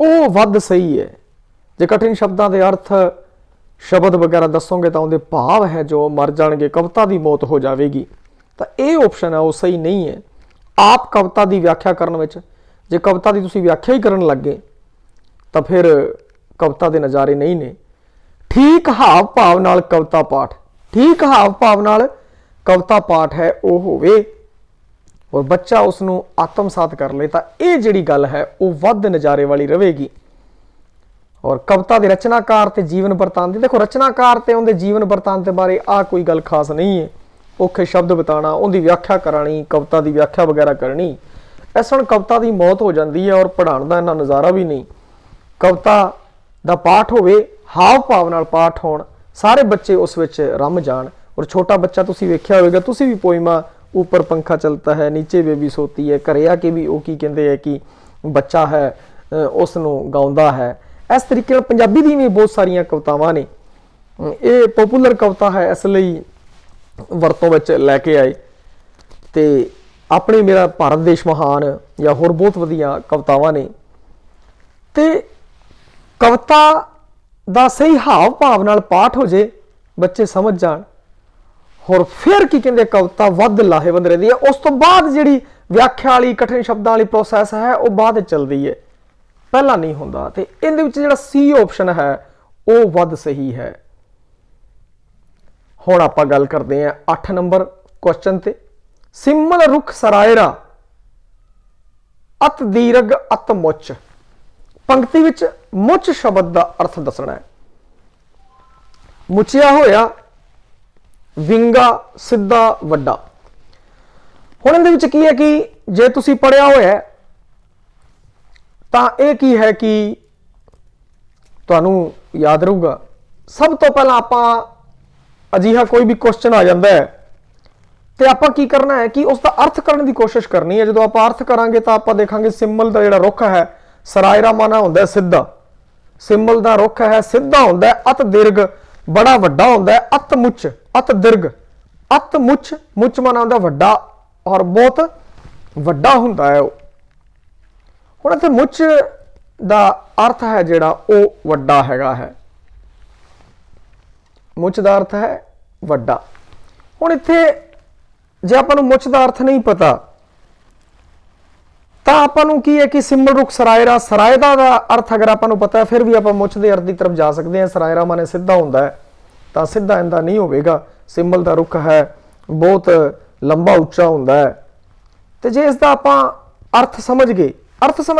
Speaker 1: ਉਹ ਵੱਧ ਸਹੀ ਹੈ। ਜੇ ਕਠਿਨ ਸ਼ਬਦਾਂ ਦੇ ਅਰਥ, ਸ਼ਬਦ ਵਗੈਰਾ ਦੱਸੋਗੇ ਤਾਂ ਉਹਦੇ ਭਾਵ ਹੈ ਜੋ ਮਰ ਜਾਣਗੇ, ਕਵਿਤਾ ਦੀ ਮੌਤ ਹੋ ਜਾਵੇਗੀ। ਤਾਂ ਇਹ ਆਪਸ਼ਨ ਹੈ ਉਹ ਸਹੀ ਨਹੀਂ ਹੈ। ਆਪ ਕਵਿਤਾ ਦੀ ਵਿਆਖਿਆ ਕਰਨ ਵਿੱਚ, ਜੇ ਕਵਿਤਾ ਦੀ ਤੁਸੀਂ ਵਿਆਖਿਆ ਹੀ ਕਰਨ ਲੱਗੇ ਤਾਂ ਫਿਰ ਕਵਿਤਾ ਦੇ ਨਜ਼ਾਰੇ ਨਹੀਂ ਨੇ। ਠੀਕ ਹਾਵ ਭਾਵ ਨਾਲ ਕਵਿਤਾ ਪਾਠ, ਠੀਕ ਹਾਵ ਭਾਵ ਨਾਲ ਕਵਿਤਾ ਪਾਠ ਹੈ ਉਹ ਹੋਵੇ ਔਰ ਬੱਚਾ ਉਸ ਨੂੰ ਆਤਮਸਾਤ ਕਰ ਲੇ, ਤਾਂ ਇਹ ਜਿਹੜੀ ਗੱਲ ਹੈ ਉਹ ਵੱਧ ਨਜ਼ਾਰੇ ਵਾਲੀ ਰਹੇਗੀ। ਔਰ ਕਵਿਤਾ ਦੇ ਰਚਨਾਕਾਰ ਤੇ ਜੀਵਨ ਵਰਤਾਂਤ ਦੀ, ਦੇਖੋ ਰਚਨਾਕਾਰ ਤੇ ਉਹਦੇ ਜੀਵਨ ਵਰਤਾਂਤ ਦੇ ਬਾਰੇ ਆ ਕੋਈ ਗੱਲ ਖਾਸ ਨਹੀਂ ਹੈ। ਔਖੇ ਸ਼ਬਦ ਬਿਤਾਣਾ, ਉਹਦੀ ਵਿਆਖਿਆ ਕਰਾਣੀ, ਕਵਿਤਾ ਦੀ ਵਿਆਖਿਆ ਵਗੈਰਾ ਕਰਨੀ, ਇਸ ਨਾਲ ਕਵਿਤਾ ਦੀ ਮੌਤ ਹੋ ਜਾਂਦੀ ਹੈ ਔਰ ਪੜ੍ਹਾਉਣ ਦਾ ਇੰਨਾ ਨਜ਼ਾਰਾ ਵੀ ਨਹੀਂ। ਕਵਿਤਾ ਦਾ ਪਾਠ ਹੋਵੇ, ਹਾਵ ਭਾਵ ਨਾਲ ਪਾਠ ਹੋਣ, ਸਾਰੇ ਬੱਚੇ ਉਸ ਵਿੱਚ ਰਮ ਜਾਣ। ਔਰ ਛੋਟਾ ਬੱਚਾ ਤੁਸੀਂ ਵੇਖਿਆ ਹੋਵੇਗਾ, ਤੁਸੀਂ ਵੀ ਪੋਇਮਾ ਉੱਪਰ ਪੰਖਾ ਚਲਤਾ ਹੈ ਨੀਚੇ ਬੇਬੀ ਸੋਤੀ ਹੈ, ਘਰੇ ਆ ਕੇ ਵੀ ਉਹ ਕੀ ਕਹਿੰਦੇ ਹੈ ਕਿ ਬੱਚਾ ਹੈ ਉਸ ਨੂੰ ਗਾਉਂਦਾ ਹੈ। ਇਸ ਤਰੀਕੇ ਨਾਲ ਪੰਜਾਬੀ ਦੀ ਵੀ ਬਹੁਤ ਸਾਰੀਆਂ ਕਵਿਤਾਵਾਂ ਨੇ। ਇਹ ਪੋਪੂਲਰ ਕਵਿਤਾ ਹੈ, ਇਸ ਲਈ ਵਰਤੋਂ ਵਿੱਚ ਲੈ ਕੇ ਆਏ। ਤੇ ਆਪਣੇ ਮੇਰਾ ਭਾਰਤ ਦੇਸ਼ ਮਹਾਨ ਜਾਂ ਹੋਰ ਬਹੁਤ ਵਧੀਆ ਕਵਿਤਾਵਾਂ ਨੇ। ਤੇ ਕਵਿਤਾ ਦਾ ਸਹੀ ਹਾਵ ਭਾਵ ਨਾਲ ਪਾਠ ਹੋ ਜੇ, ਬੱਚੇ ਸਮਝ ਜਾਣ, ਹੋਰ ਫਿਰ ਕੀ ਕਹਿੰਦੇ ਕਵਿਤਾ ਵੱਧ ਲਾਹੇਵੰਦ ਰਹਿੰਦੀ ਹੈ। ਉਸ ਤੋਂ ਬਾਅਦ ਜਿਹੜੀ ਵਿਆਖਿਆ ਵਾਲੀ ਕਠਿਨ ਸ਼ਬਦਾਂ ਵਾਲੀ ਪ੍ਰੋਸੈਸ ਹੈ ਉਹ ਬਾਅਦ ਵਿੱਚ ਚੱਲਦੀ ਹੈ, ਪਹਿਲਾਂ ਨਹੀਂ ਹੁੰਦਾ। ਤੇ ਇਹਦੇ ਵਿੱਚ ਜਿਹੜਾ ਸੀ ਆਪਸ਼ਨ ਹੈ ਉਹ ਵੱਧ ਸਹੀ ਹੈ। ਹੁਣ ਆਪਾਂ ਗੱਲ ਕਰਦੇ ਹਾਂ 8 ਨੰਬਰ ਕੁਐਸਚਨ ਤੇ। ਸਿੰਮਲ ਰੁੱਖ ਸਰਾਇਰਾ ਅਤ ਦੀਰਘ ਅਤ ਮੁੱਚ, ਪੰਕਤੀ ਵਿੱਚ ਮੁੱਚ ਸ਼ਬਦ ਦਾ ਅਰਥ ਦੱਸਣਾ ਹੈ। ਮੁੱਚਿਆ ਹੋਇਆ, ਵਿੰਗਾ, ਸਿੱਧਾ, ਵੱਡਾ। ਹੁਣ ਇਹਦੇ ਵਿੱਚ ਕੀ ਹੈ ਕਿ ਜੇ ਤੁਸੀਂ ਪੜ੍ਹਿਆ ਹੋਇਆ ਤਾਂ ਇਹ ਕੀ ਹੈ ਕਿ ਤੁਹਾਨੂੰ ਯਾਦ ਰਹੂਗਾ। ਸਭ ਤੋਂ ਪਹਿਲਾਂ ਆਪਾਂ ਅਜਿਹਾ ਕੋਈ ਵੀ ਕੁਐਸਚਨ ਆ ਜਾਂਦਾ ਹੈ ਤੇ ਆਪਾਂ ਕੀ ਕਰਨਾ ਹੈ ਕਿ ਉਸ ਦਾ ਅਰਥ ਕਰਨ ਦੀ ਕੋਸ਼ਿਸ਼ ਕਰਨੀ ਹੈ। ਜਦੋਂ ਆਪਾਂ ਅਰਥ ਕਰਾਂਗੇ ਤਾਂ ਆਪਾਂ ਦੇਖਾਂਗੇ ਸਿੰਬਲ ਦਾ ਜਿਹੜਾ ਰੁੱਖ ਹੈ, ਸਰਾਇਰਾ ਮਾਨਾ ਹੁੰਦਾ ਸਿੱਧਾ, ਸਿੰਬਲ ਦਾ ਰੁੱਖ ਹੈ ਸਿੱਧਾ ਹੁੰਦਾ, ਅਤ ਦੀਰਘ ਬੜਾ ਵੱਡਾ ਹੁੰਦਾ, ਅਤ ਮੁੱਚ ਅਤ ਦੀਰਘ, ਅਤ ਮੁੱਚ, ਮੁੱਚ ਮਾਨਾ ਹੁੰਦਾ ਵੱਡਾ ਔਰ ਬਹੁਤ ਵੱਡਾ ਹੁੰਦਾ ਹੈ ਉਹ। ਹੁਣ ਇੱਥੇ ਮੁੱਚ ਦਾ ਅਰਥ ਹੈ ਜਿਹੜਾ ਉਹ ਵੱਡਾ ਹੈਗਾ ਹੈ, ਮੁੱਚ ਦਾ ਅਰਥ ਹੈ ਵੱਡਾ। ਹੁਣ ਇੱਥੇ ਜੇ ਆਪਾਂ ਨੂੰ ਮੁੱਚ ਦਾ ਅਰਥ ਨਹੀਂ ਪਤਾ ਤਾਂ ਆਪਾਂ ਨੂੰ ਕੀ ਹੈ ਕਿ ਸਿੰਬਲ ਰੁੱਖ ਸਰਾਇਰਾ, ਸਰਾਇਦਾ ਦਾ ਅਰਥ ਅਗਰ ਆਪਾਂ ਨੂੰ ਪਤਾ ਹੈ ਫਿਰ ਵੀ ਆਪਾਂ ਮੁੱਚ ਦੇ ਅਰਥ ਦੀ ਤਰਫ ਜਾ ਸਕਦੇ ਹਾਂ। ਸਰਾਇਰਾ ਮਾਨੇ ਸਿੱਧਾ ਹੁੰਦਾ ਹੈ ਤਾਂ ਸਿੱਧਾ ਇਹਦਾ ਨਹੀਂ ਹੋਵੇਗਾ। ਸਿੰਬਲ ਦਾ ਰੁੱਖ ਹੈ ਬਹੁਤ ਲੰਬਾ ਉੱਚਾ ਹੁੰਦਾ ਹੈ। ਤੇ ਜੇ ਇਸ ਦਾ ਆਪਾਂ ਅਰਥ ਸਮਝ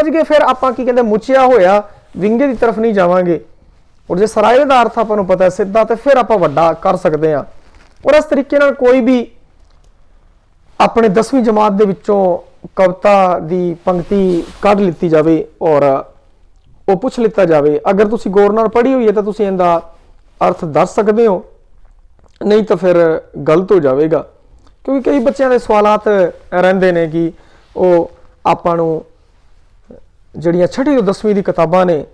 Speaker 1: ਗਏ ਫਿਰ ਆਪਾਂ ਕੀ ਕਹਿੰਦੇ ਮੁੱਚਿਆ ਹੋਇਆ ਵਿੰਗੇ ਦੀ ਤਰਫ ਨਹੀਂ ਜਾਵਾਂਗੇ। ਔਰ ਜੇ ਸਰਾਇਰੇ ਦਾ ਅਰਥ ਆਪਾਂ ਨੂੰ ਪਤਾ ਹੈ ਸਿੱਧਾ, ਤੇ ਫਿਰ ਆਪਾਂ ਵੱਡਾ ਕਰ ਸਕਦੇ ਹਾਂ। ਔਰ ਇਸ ਤਰੀਕੇ ਨਾਲ ਕੋਈ ਵੀ ਆਪਣੇ 10ਵੀਂ ਜਮਾਤ ਦੇ ਵਿੱਚੋਂ ਕਵਿਤਾ ਦੀ ਪੰਕਤੀ ਕੱਢ ਲਿੱਤੀ ਜਾਵੇ ਔਰ ਉਹ ਪੁੱਛ ਲਿੱਤਾ ਜਾਵੇ, ਅਗਰ ਤੁਸੀਂ ਗੌਰ ਨਾਲ ਪੜ੍ਹੀ ਹੋਈ ਹੈ ਤਾਂ ਤੁਸੀਂ ਇਹਦਾ ਅਰਥ ਦੱਸ ਸਕਦੇ ਹੋ, ਨਹੀਂ ਤਾਂ ਫਿਰ ਗਲਤ ਹੋ ਜਾਵੇਗਾ। ਕਿਉਂਕਿ ਕਈ ਬੱਚਿਆਂ ਦੇ ਸਵਾਲਾਤ ਰਹਿੰਦੇ ਨੇ ਕਿ ਉਹ ਆਪਾਂ ਨੂੰ ਜਿਹੜੀਆਂ 6ਵੀਂ ਤੋਂ 10ਵੀਂ ਦੀ ਕਿਤਾਬਾਂ ਨੇ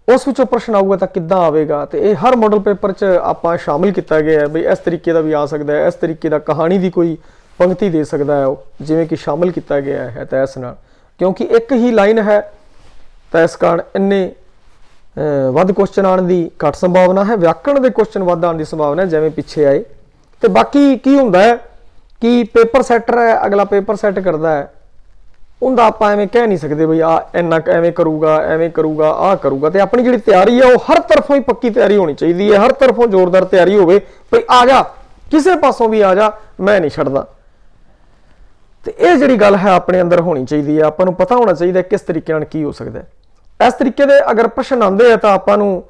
Speaker 1: ਉਸ ਵਿੱਚੋਂ ਪ੍ਰਸ਼ਨ ਆਊਗਾ ਤਾਂ ਕਿੱਦਾਂ ਆਵੇਗਾ। ਤੇ ਇਹ ਹਰ ਮਾਡਲ ਪੇਪਰ 'ਚ ਆਪਾਂ ਸ਼ਾਮਿਲ ਕੀਤਾ ਗਿਆ ਹੈ ਬਈ ਇਸ ਤਰੀਕੇ ਦਾ ਵੀ ਆ ਸਕਦਾ ਹੈ, ਇਸ ਤਰੀਕੇ ਦਾ ਕਹਾਣੀ ਦੀ ਕੋਈ ਪੰਕਤੀ ਦੇ ਸਕਦਾ ਹੈ ਉਹ, ਜਿਵੇਂ ਕਿ ਸ਼ਾਮਿਲ ਕੀਤਾ ਗਿਆ ਹੈ। ਤਾਂ ਇਸ ਨਾਲ ਕਿਉਂਕਿ ਇੱਕ ਹੀ ਲਾਈਨ ਹੈ ਤਾਂ ਇਸ ਕਾਰਨ ਇੰਨੇ ਵੱਧ ਕੁਐਸਚਨ ਆਉਣ ਦੀ ਘੱਟ ਸੰਭਾਵਨਾ ਹੈ। ਵਿਆਕਰਣ ਦੇ ਕੁਐਸਚਨ ਵੱਧ ਆਉਣ ਦੀ ਸੰਭਾਵਨਾ ਹੈ ਜਿਵੇਂ ਪਿੱਛੇ ਆਏ। ਤੇ ਬਾਕੀ ਕੀ ਹੁੰਦਾ ਹੈ ਕਿ ਪੇਪਰ ਸੈਟਰ ਹੈ, ਅਗਲਾ ਪੇਪਰ ਸੈੱਟ ਕਰਦਾ ਹੈ, ਉਹਦਾ ਆਪਾਂ ਐਵੇਂ ਕਹਿ ਨਹੀਂ ਸਕਦੇ ਬਈ ਆ ਇੰਨਾ ਐਵੇਂ ਕਰੂਗਾ ਆਹ ਕਰੂਗਾ। ਤੇ ਆਪਣੀ ਜਿਹੜੀ ਤਿਆਰੀ ਹੈ ਉਹ ਹਰ ਤਰਫੋਂ ਹੀ ਪੱਕੀ ਤਿਆਰੀ ਹੋਣੀ ਚਾਹੀਦੀ ਹੈ, ਹਰ ਤਰਫੋਂ ਜ਼ੋਰਦਾਰ ਤਿਆਰੀ ਹੋਵੇ ਬਈ ਆ ਜਾ, ਕਿਸੇ ਪਾਸੋਂ ਵੀ ਆ ਜਾ, ਮੈਂ ਨਹੀਂ ਛੱਡਦਾ। ਤੇ ਇਹ ਜਿਹੜੀ ਗੱਲ ਹੈ ਆਪਣੇ ਅੰਦਰ ਹੋਣੀ ਚਾਹੀਦੀ ਹੈ। ਆਪਾਂ ਨੂੰ ਪਤਾ ਹੋਣਾ ਚਾਹੀਦਾ ਕਿਸ ਤਰੀਕੇ ਨਾਲ ਕੀ ਹੋ ਸਕਦਾ ਹੈ। ਇਸ ਤਰੀਕੇ ਦੇ ਅਗਰ ਪ੍ਰਸ਼ਨ ਆਉਂਦੇ ਆ ਤਾਂ ਆਪਾਂ ਨੂੰ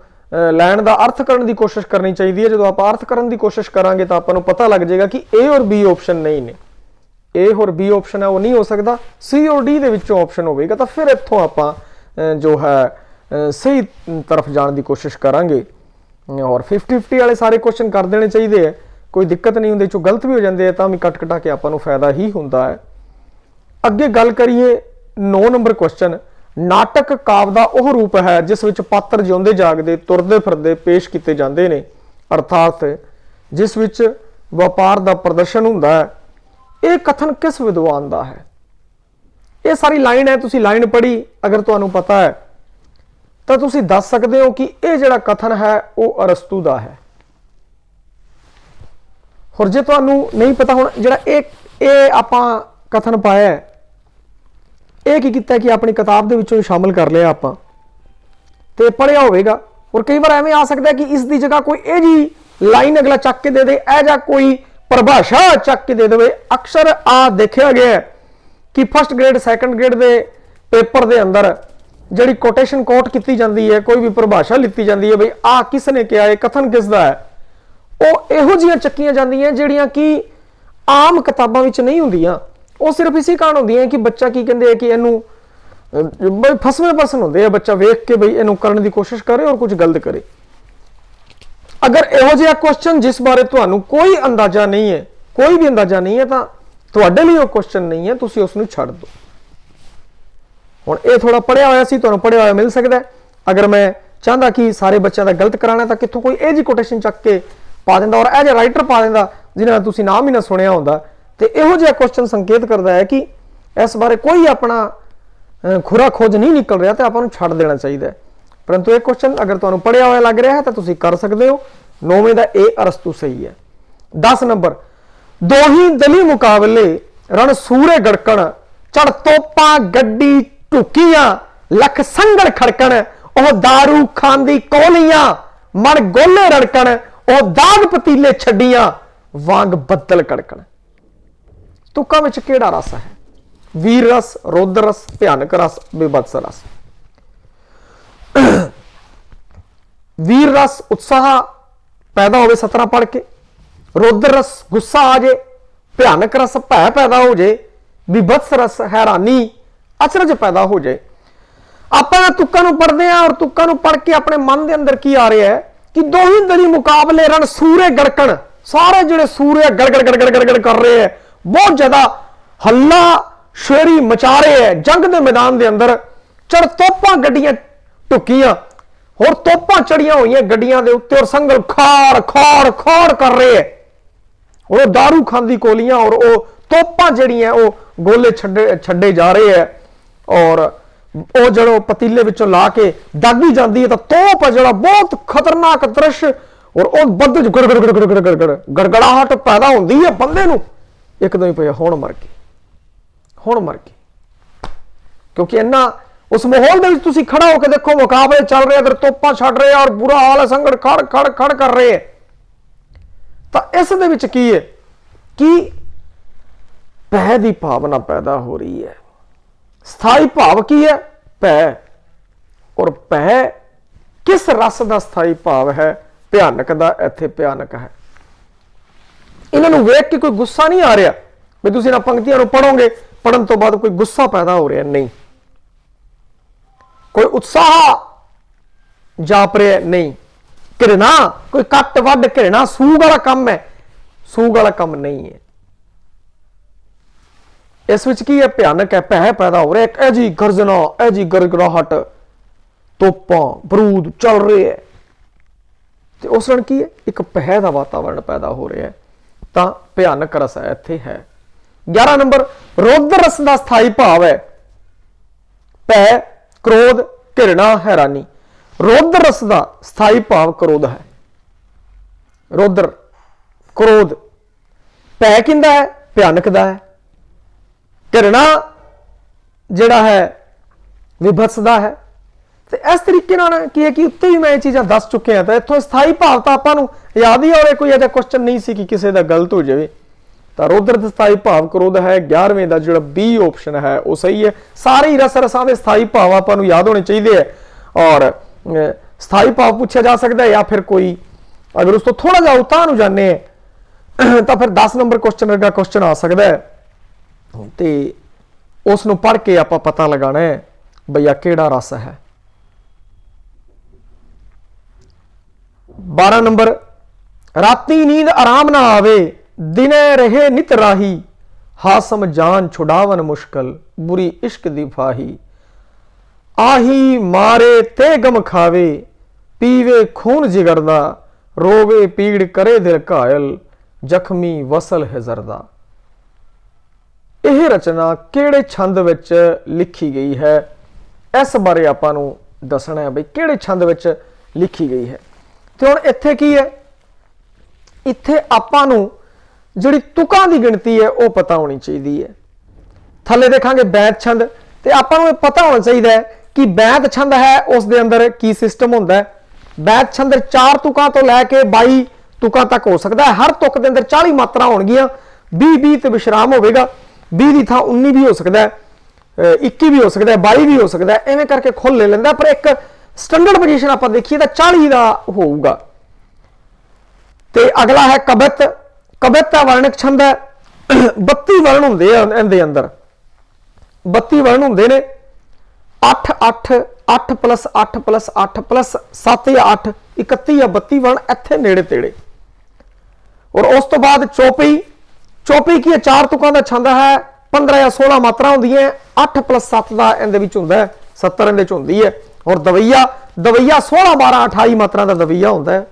Speaker 1: ਲੈਣ ਦਾ ਅਰਥ ਕਰਨ ਦੀ ਕੋਸ਼ਿਸ਼ ਕਰਨੀ ਚਾਹੀਦੀ ਹੈ। ਜਦੋਂ ਆਪਾਂ ਅਰਥ ਕਰਨ ਦੀ ਕੋਸ਼ਿਸ਼ ਕਰਾਂਗੇ ਤਾਂ ਆਪਾਂ ਨੂੰ ਪਤਾ ਲੱਗ ਜਾਏਗਾ ਕਿ A ਔਰ B ਆਪਸ਼ਨ ਨਹੀਂ ਨੇ, ए और बी ऑप्शन है वो नहीं हो सकता, सी और डी ਦੇ ਵਿੱਚੋਂ ऑप्शन ਹੋਵੇਗਾ। ਤਾਂ ਫਿਰ ਇੱਥੋਂ ਆਪਾਂ जो है सही तरफ जाने की कोशिश करांगे। और 50-50 वाले सारे क्वेश्चन कर देने चाहिए है, कोई दिक्कत नहीं होंदी, जो गलत भी हो जाते हैं तो भी कट कटा के आपां नूं फायदा ही होंदा है। अगे गल करिए 9 नंबर क्वेश्चन, नाटक काव्य का वह रूप है जिस विच पात्र जिउंदे जागदे तुरदे फिरदे पेश किए जाते हैं, अर्थात जिस विच व्यापार का प्रदर्शन हुंदा है। यह कथन किस विद्वान का है? ये सारी लाइन है, तुसी लाइन पढ़ी अगर तुहानूं पता है तो तुसी दस सकते हो कि यह जिहड़ा कथन है वो अरस्तू का है। और जे तुहानूं नहीं पता, हुण जिहड़ा ये आपां कथन पाया है, ये की कीता कि अपनी किताब दे विचों शामिल कर लिया आपां ते पढ़िया होवेगा। और कई बार एवें आ सकता है कि इस दी जगह कोई ये जी लाइन अगला चक के दे दे, ऐ जा कोई परिभाषा चक के दे दे। अक्सर आ देखा गया है कि फर्स्ट ग्रेड सैकंड ग्रेड के पेपर के अंदर जिहड़ी कोटेशन कोट की जाती है, कोई भी परिभाषा लीती जाती है, बई आ किसने कहा है, कथन किसका है, वो इहो जिहियां चक्कियां जांदियां जिहड़ियां कि आम किताबां विच नहीं हुंदियां। वो सिर्फ इसी कारण होंदियां कि बच्चा की कहंदे कि इहनूं बई फसवें पर्सन होंदे आ, बच्चा वेख के बई इहनूं करने की कोशिश करे और कुछ गलत करे। अगर इहो जिहा क्वेश्चन जिस बारे तुहानूं कोई अंदाजा नहीं है, कोई भी अंदाजा नहीं है, तो तुहाडे लिए वो क्वेश्चन नहीं है, तुसीं उसनूं छड्ड दो। हुण ये थोड़ा पढ़िया होया सी, तुहानूं पढ़िया होया मिल सकदा है। अगर मैं चाहता कि सारे बच्चों का गलत कराना तो कित्थों कोई ये जी कोटेशन चक के पा दिंदा और एज ए राइटर पा दिंदा जिन्हां तुसीं नाम ही ना सुनिया हुंदा, तो इहो जिहा क्वेश्चन संकेत करता है कि इस बारे कोई अपना खुरा खोज नहीं निकल रहा, तो आपां नूं छड्ड देना चाहिए। परंतु एक क्वेश्चन अगर तुहानूं पढ़िया होया लग रहा है तो तुसीं कर सकते हो। 9वें का ए अरस्तू सही है। 10 नंबर, दोही दली मुकाबले रण सूरे गड़कण, चढ़ तोपा गड्डी टुकियां, लख संगड़ खड़कण, ओह दारू खांदी कोलियां, मन गोले रड़कण, ओह दाग पतीले छड्डियां, वांग बदल कड़कण। तुक्कां विच किहड़ा रस है? वीर रस, रौद्र रस, भयानक रस, बेबत्स रस। वीर रस उत्साह पैदा होवे सतरा पढ़ के, रौद्र रस गुस्सा आ जाए, भयानक रस भय पैदा हो जाए, विभत्स रस हैरानी अचरज पैदा हो जाए। आपां तुक्कां नूं पढ़दे हैं और तुक्कां नूं पढ़ के अपने मन के अंदर की आ रहा है कि दोही दली मुकाबले रण सूरे गड़कण, सारे जिहड़े सूरे गड़गड़ गड़गड़ गड़गड़ कर रहे हैं, बहुत ज्यादा हल्ला शेरी मचा रहे हैं जंग के मैदान के अंदर। चढ़ तोपां गड्डियां टुकियां, और तोपां चढ़ियां हुई गड्डियां के उत्ते और संगल खाड़ खाड़ खाड़ कर रहे हैं, और दारू खांदी कोलियां और वो तोपां जिहड़ियां वो गोले छड्डे जा रहे हैं, और वो जो पतीले विचों ला के दागी जाती है, तो तोप है जो बहुत खतरनाक दृश्य, और वो बद गड़गड़ाहट पैदा होती है बंदे नूं एकदम ही पे हुण मर गए, हुण मर गए। क्योंकि इन्ना उस माहौल में तुसीं खड़ा होकर देखो, मुकाबले चल रहे, इधर तोपां छड़ रहे और बुरा हाल है, संगड़ खड़ खड़ खड़ कर रहे हैं। तो इस दे विच की है कि भय की भावना पैदा हो रही है। स्थाई भाव की है? भय। और भय किस रस का स्थाई भाव है? भयानक का। इत्थे भयानक है। इन्होंने वेख के कोई गुस्सा नहीं आ रहा भी तुसीं इन्हां पंक्तियां नूं पढ़ोगे, पढ़न तो बाद कोई गुस्सा पैदा हो रहा नहीं, कोई उत्साह जाप रहा नहीं, घृणा कोई कट वड घृणा सूग वाला काम है, सूग वाला काम नहीं है। इस विच की है? भयानक है, भय पैदा हो रहा है, ऐजी गर्जना ऐजी गड़गड़ाहट, तोपां बरूद चल रहे है, तो उस कारण की है? एक भय का वातावरण पैदा हो रहा है। तो भयानक रस है इत्थे है। 11 नंबर, रौद्र रस का स्थाई भाव है भय, क्रोध, घृणा, हैरानी। रौद्र रस का स्थाई भाव क्रोध है। रौद्र क्रोध, भय किंदा है? भयानक दा है। घृणा जिहड़ा है विभत्स दा है। तो इस तरीके नाल की है कि उत्ते भी मैं ये चीज़ां दस चुके हैं। तो इत्थों स्थाई भाव तो आपां नूं याद ही और कोई ऐसा क्वेश्चन नहीं सी कि किसी का गलत हो जाए। तो रौद्र का स्थाई भाव क्रोध है। 11वें का जो बी ऑप्शन है वो सही है। सारे ही रस रसां दे स्थाई भाव आपां नूं याद होने चाहिए। और स्थाई भाव पूछा जा सकता है, या फिर कोई अगर उस तो थोड़ा जा उतां नूं जाने तो फिर 10 नंबर क्वेश्चन वर्गा क्वेश्चन आ सकता है ਤੇ ਉਸ ਨੂੰ पढ़ के ਆਪਾਂ पता लगाना है भैया केड़ा रस है। 12 नंबर, राती नींद आराम ना आवे, दिने रहे नित राही, हासम जान छुड़ावन मुश्किल, बुरी इश्क दी फाही, आही मारे ते गम खावे, पीवे खून जिगरदा, रोवे पीड़ करे दिल घायल, जख्मी वसल है जरदा। यह रचना किहड़े छंद विच लिखी गई है, इस बारे आपां नूं दसना है बई किहड़े छंद विच लिखी गई है। तो हुण इत्थे की है, इत्थे आपां नूं जिहड़ी तुकां दी गिणती है वह पता होनी चाहिए है। थल्ले देखांगे बैत छंद, ते आपां नूं पता होना चाहिए है कि बैत छंद है उस दे अंदर की सिस्टम हुंदा है। बैत छंद 4 तुकां तो लैके 22 तुकां तक हो सकता है। हर तुक दे अंदर 40 मात्रा होणगियां, 20 ते विश्राम होवेगा, 20 की थां 19 भी हो सकता है, 21 भी हो सकता है, 22 भी हो सकता है, इवें करके खुल ले लेंदा। पर एक स्टैंडर्ड पोजीशन आप देखिए तो 40 का होगा। ते अगला है कबित। कबित का वर्णक छंद है, 32 वर्ण होंदे इहदे अंदर, 32 वर्ण होंदे ने, 8 8 8 प्लस 8 प्लस 8 प्लस 7 या 8 31 या 32 वर्ण इत्थे नेड़े तेड़े। और उस तो बाद चौपई। चौपई की 4 तुकां दा छंद है, 15 या 16 मात्रा होंदियां, 8 प्लस 7 का इहदे विच हुंदा है, 70 इहदे च हुंदी है। और दवैया, दवैया 16 12 28 मात्रा का दवैया होंदा है,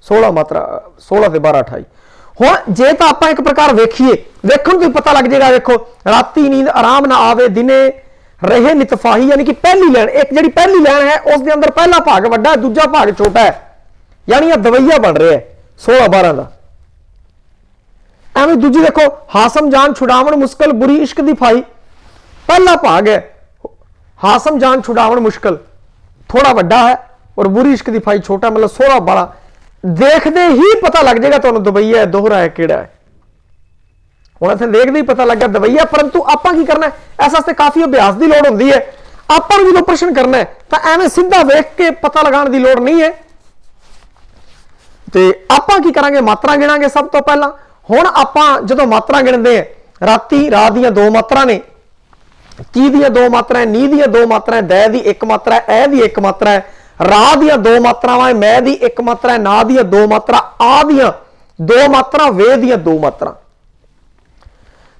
Speaker 1: 16 मात्रा 16 ते 12 28। हुण जे तां आपां एक प्रकार वेखीए, वेखण तो पता लग जाएगा। देखो, राती नींद आराम ना आवे, दिने रहे नितफाही, यानी कि पहली लाइन, एक जिहड़ी पहली लाइन है उस दे अंदर पहला भाग वड्डा है, दूजा भाग छोटा है, यानी यह दवैया बन रहा है 16 12 का। एवं दूजी देखो, हासम जान छुड़ावन मुश्किल, बुरी इश्क दी फाही, पहला भाग है हासम जान छुड़ावन मुश्किल, थोड़ा वड्डा है, और बुरी इश्क दी फाही छोटा, मतलब 16 12। देखते ही पता लग जाएगा तुहानूं दवैया है, दोहरा है, किहड़ा है। हुण इत्थे देखदे ही पता लग गया दवैया। परंतु आपां की करना है, इस वास्ते काफी अभ्यास की लोड़ होंदी है। आपां नूं जदों प्रश्न करना है तो एवें सीधा वेख के पता लगाने की लोड़ नहीं है। ते आपां की करांगे, मात्रा गिणांगे सब तो पहला। हुण आपां जदों मात्रा गिणदे हैं, राती रात दीयां 2 मात्रा ने, ती दीयां 2 मात्रा है, नी दीयां 2 मात्रा है, दै दी 1 मात्रा है, ए दी 1 मात्रा है, रा दीयां 2 मात्रावां है, मैं दी 1 मात्रा है, ना दीयां 2 मात्रा, आ दीयां 2 मात्रा, वे दीयां 2 मात्रा।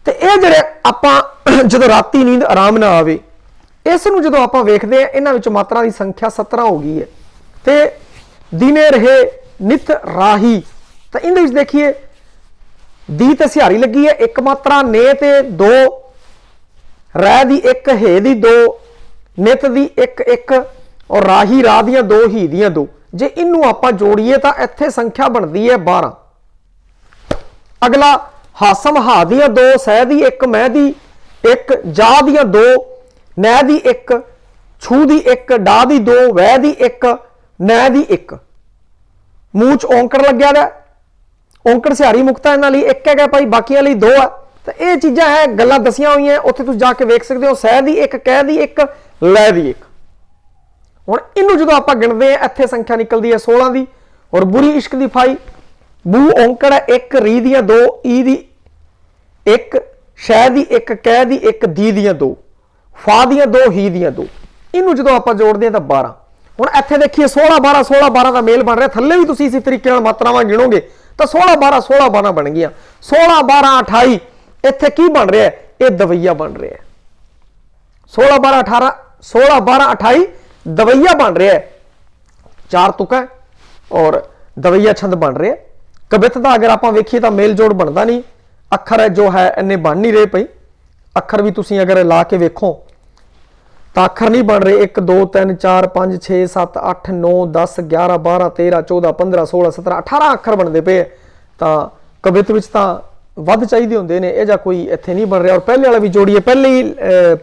Speaker 1: ते ये जिहड़े आपां जदों राती नींद आराम ना आवे, इस नूं जदों आपां वेखदे हैं, इन्हां विच मात्रा की संख्या 17 हो गई है। ते दिने रहे नित राही, तो इहदे विच देखिए दी ते सिहारी लगी है 1 मात्रा, ने ते 2, रै दी 1, हे दी 2, नित दी 1 1, और राही रा दियां 2, ही दियां 2। जे इनू आपां जोड़िए तो इत्थे संख्या बनती है 12। अगला हासम हा दियां 2, सह दी 1, मैं दी 1, जा दियां 2, नै दी 1, छू दी 1, डा दी 2, वह दी 1, नै दी 1। मूँह च औंकड़ लग्या दा, औंकड़ सिहारी मुक्ता इन्हां लई 1 है भाई, बाकियां लई 2 है। तो ये चीज़ां है गल्लां दसियां हुई हैं, उत्थे तुसीं जाके वेख सकते हो। सह दी 1, कह दी 1, लै दी 1। हुण इनू जदों आपां गिणदे हैं, इत्थे संख्या निकलदी है 16 दी। और बुरी इश्क दी फाई, बू औंकड़ है 1, री दियां 2, ई दी 1, शै दी 1, कह दी 1, दी दियां 2, फा दियां 2, ही दियां 2। इनू जदों आपां जोड़दे हैं तो 12। हुण इत्थे देखिए 16 12 16 12 का मेल बन रहा। थल्ले भी तुसीं इसी तरीके नाल मात्रावां गिणोगे तो 16 12 16 12 बन गई। 16 12 28 इत्थे की बन रहा है, ये दवैया बन रहा है। 16 12 18 16 12 28 दवैया बन रहा है, 4 तुका और दवैया छंद बन रहे। कविता का अगर आप वेखिए तो मेल जोड़ बनता नहीं, अखर जो है इन्ने बन नहीं रहे पई। अखर भी तुसीं अगर ला के वेखो तो अखर नहीं बन रहे। 1 2 3 4 5 6 7 8 9 10 11 12 13 14 15 16 17 18 अखर बनते पे। तो कविता विच तां वध चाहिए होंगे ने, यह कोई इत्थे नहीं बन रहा। और पहले वाला भी जोड़िए, पहले ही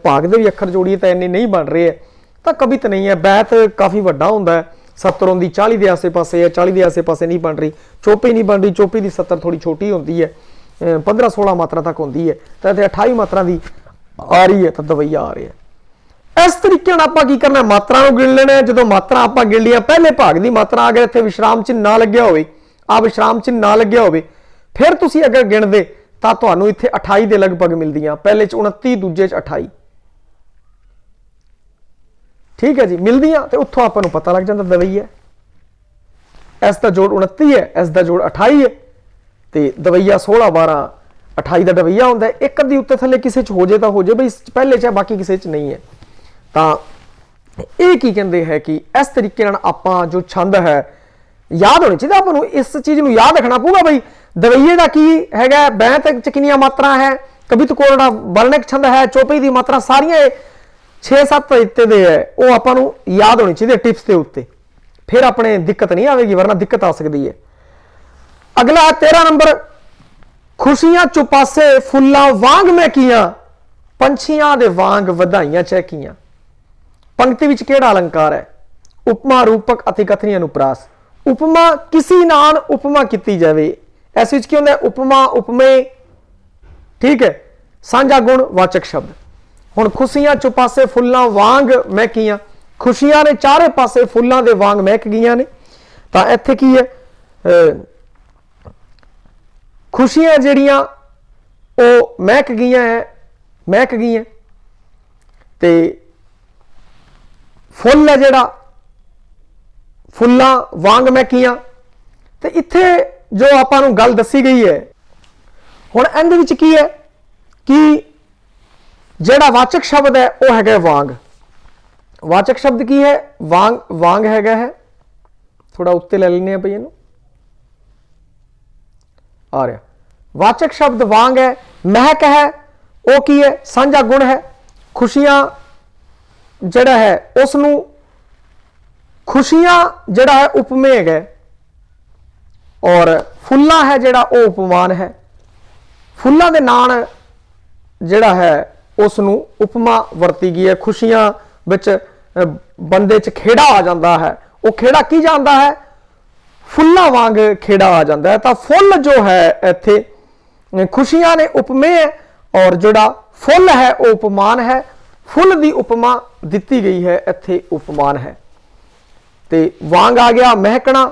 Speaker 1: भाग दे भी अखर जोड़िए तो इन्ने नहीं बन रहे, तो कवित नहीं है। बैत काफ़ी वड्डा होंदा है, 70 होंदी, 40 के आसे पासे है, 40 के आसे पासे नहीं बन रही। चौपी नहीं बन रही, चौपी की 70 थोड़ी छोटी होंदी है, 15 16 मात्रा तक होंदी है। तो इत्थे 28 मात्रा की आ रही है, तो दवैया आ रही है। इस तरीके आप की करना, मात्रा गिन लेना। जो मात्रा आप गिन लिया, पहले भाग की मात्रा अगर इत्थे विश्राम चिन्ह ना लग्या हो, आ विश्राम चिन्ह ना लग्या हो, फिर तुसीं अगर गिणदे ਤਾਂ ਤੁਹਾਨੂੰ ਇੱਥੇ 28 ਦੇ ਲਗਭਗ ਮਿਲਦੀਆਂ। ਪਹਿਲੇ ਚ 29, ਦੂਜੇ ਚ 28। ਠੀਕ ਹੈ ਜੀ, ਮਿਲਦੀਆਂ ਤੇ ਉੱਥੋਂ ਆਪਾਂ ਨੂੰ ਪਤਾ ਲੱਗ ਜਾਂਦਾ ਦਵਈਆ। ਇਸ ਦਾ ਜੋੜ 29 ਹੈ, ਇਸ ਦਾ ਜੋੜ 28 ਹੈ ਤੇ ਦਵਈਆ 16, 12, 28 ਦਾ ਦਵਈਆ ਹੁੰਦਾ ਹੈ। ਇੱਕ ਅੱਧੀ ਉੱਤੇ ਥੱਲੇ ਕਿਸੇ ਚ ਹੋ ਜੇ ਤਾਂ ਹੋ ਜੇ ਬਈ, ਪਹਿਲੇ ਚ ਬਾਕੀ ਕਿਸੇ ਚ ਨਹੀਂ ਹੈ। ਤਾਂ ਇਹ ਕੀ ਕਹਿੰਦੇ ਹੈ ਕਿ ਇਸ ਤਰੀਕੇ ਨਾਲ ਆਪਾਂ ਜੋ ਛੰਦ ਹੈ याद होनी चाहिए। आपको इस चीज में याद रखना पऊगा भाई दवैये का की है, बैंत च कितनी मात्रा है, कवित कोरड़ा वर्णक छंद है, चौपई की मात्रा सारिया 6-7 इतने दे है, वो आपको याद होनी चाहिए टिप्स के उत्ते, फिर अपने दिक्कत नहीं आएगी, वरना दिक्कत आ सकती है। अगला 13 नंबर, खुशियां चुपासे फुल्लां वांग मैं किया, पंछियां दे वांग वधाइयां चहकियां। पंक्ति विच किहड़ा अलंकार है? उपमा, रूपक, अतिकथनी, अनुप्रास। उपमा किसी नाल उपमा की जाए, इस विच की होंदा है? उपमा, उपमे, ठीक है, सांझा गुण, वाचक शब्द। हुण खुशियां चुपासे फुल्लां वांग महकियां, खुशियां ने चारे पासे फुल्लां दे वांग महक गईयां ने। तां इत्थे की है? खुशियां जिहड़ियां ओ महक गईयां है, महक गईयां ते फुल है जिहड़ा फुल्लां वांग महकियां। ते इत्थे जो आपां नूं गल दसी गई है, हुण इहदे विच की है कि जिहड़ा वाचक शब्द है वह हैगा वांग। वाचक शब्द की है? वांग, वांग हैगा है, थोड़ा उत्ते ले लेने भाई इहनूं, आ रहा वाचक शब्द वांग है। महक है वह की है? सांझा गुण है। खुशियां जिहड़ा है उसनूं, खुशियां जिहड़ा है उपमेय है, और फुल्लां है जिहड़ा वो उपमान है। फुल्लां दे नाल जिहड़ा है उसनूं उपमा वरती गई है। खुशियां विच बंदे च खेड़ा आ जाता है, वो खेड़ा की जाता है? फुल्लां वांग खेड़ा आ जाता है। तो फुल जो है इत्थे खुशियां ने उपमेय है, और जिहड़ा फुल है वो उपमान है। फुल दी उपमा दिती गई है, इत्थे उपमान है। ते वांग आ गया महकना,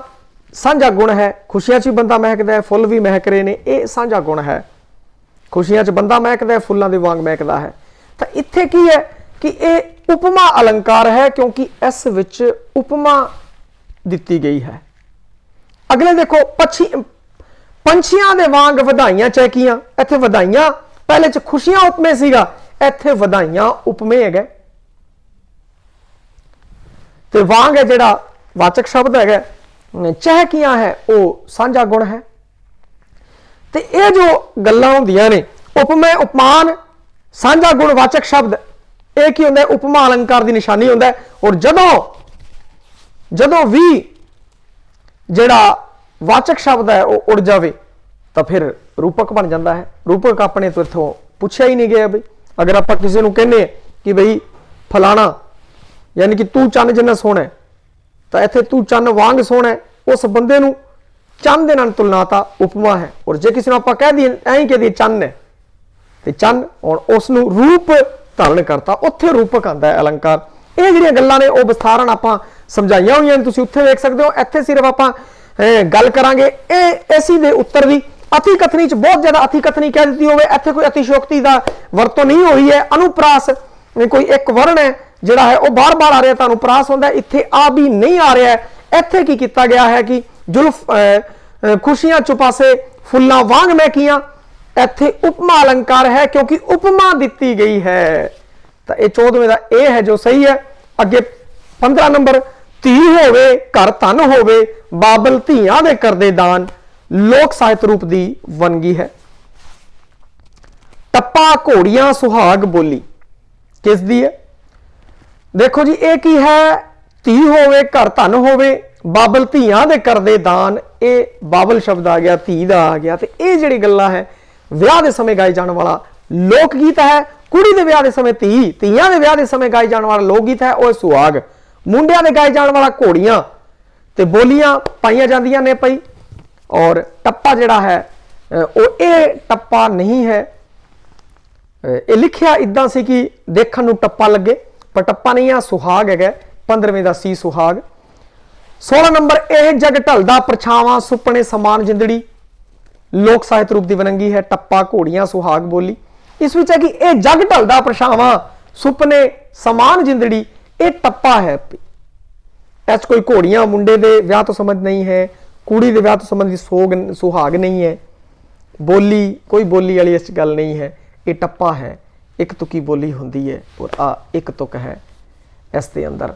Speaker 1: सांझा गुण है। खुशियां च बंदा महकदा है, फुल भी महक रहे ने, ये सांझा गुण है। खुशियां च बंदा महकदा है, फुल्लां दे वांग महकदा है। तो इत्थे की है कि ये उपमा अलंकार है, क्योंकि इस विच उपमा दिती गई है। अगले देखो, पंछियां दे वांग वधाइयां चहकियां। इत्थे वधाइयां पहले च खुशियां उपमे सीगा, इत्थे वधाइयां उपमे है। ते वांग है जिहड़ा वाचक शब्द है, चहकियां है वो सांझा गुण है। ते ये जो गल्लां हुंदियां ने, उपमेय, उपमान, सांझा गुण, वाचक शब्द, ये की हुंदा है? उपमा अलंकार की निशानी हुंदा है। और जदों भी जिहड़ा वाचक शब्द है वो उड़ जाए तो फिर रूपक बन जाता है। रूपक अपने तो इत्थों पूछा ही नहीं गया। बई अगर आप किसी को कहने कि बई फलाना, यानी कि तू चंद जिन्ना सोहना है, तो इत्थे तू चंद वांग सोहना है, उस बंदे नूं चंद दे नाल तुलनाता उपमा है। और जे किसी नूं आपां कह दईए, ऐ कह दईए चंद है, तो चंद और उसनूं रूप धारण करता, उत्थे रूपक आंदा है अलंकार। ये जिहड़ियां गल्लां ने वो विस्तारण आपां समझाइयां होईयां ने, तुसीं उत्थे देख सकदे हो। इत्थे सिर्फ आपां गल करांगे इसी दे उत्तर दी। अति कथनी च बहुत ज्यादा अति कथनी कह दी होवे, इत्थे कोई अतिशोक्ति दा वरतों नहीं हुई है। अनुप्रास कोई एक वर्ण है जिहड़ा है वो बार बार आ रहा है, तो अनुप्रास होंदा है। इत्थे आ भी नहीं आ रहा है। इत्थे की कीता गया है कि जुल्फ खुशियां चुपासे फुल्लां वांग महकियां, इत्थे उपमा अलंकार है, क्योंकि उपमा दिती गई है। तो ये 14वें दा ए है जो सही है। अगे 15 नंबर, धी होवे घर धन होवे, बाबल धीआं दे करदे दान, लोक साहित्य रूप दी वनगी है। टप्पा घोड़ियां सुहाग बोली किस दी है? देखो जी, ये की है? धी होवे घर धन होवे, बाबल धीआं दे करदे दान। ये बाबल शब्द आ गया, धी दा आ गया। तो ये जिहड़ी गल्लां है विआह दे समय गाए जाने वाला लोक गीत है। कुड़ी दे विआह दे समय धी, धीआं दे विआह दे समय गाए जाने वाला लोक गीत है वो सुहाग। मुंडियां दे गाए जाने वाला घोड़ियां ते बोलियां पाईयां जांदियां ने पई। और टप्पा जिहड़ा है वो ये टप्पा नहीं है। ये लिखिया इदां सी कि देखण नूं टप्पा लगे, पर टप्पा नहीं है, सुहाग है। 15वें दा सी सुहाग। 16 नंबर, यह जग ढलदा परछावां सुपने समान जिंदड़ी। लोक साहित्य रूप की वनंगी है। टप्पा, घोड़ियां, सुहाग बोली। इस विच है कि यह जग ढलदा परछावां, सुपने समान जिंदड़ी, ये टप्पा है। इस कोई घोड़ियां मुंडे दे विआह तो संबंध नहीं है, कुड़ी दे विआह तो संबंधी सोग सुहाग नहीं है, बोली कोई बोली वाली इस गल नहीं है। ये टप्पा है, एक तुकी बोली होंदी है और आ एक तुक है इस दे अंदर,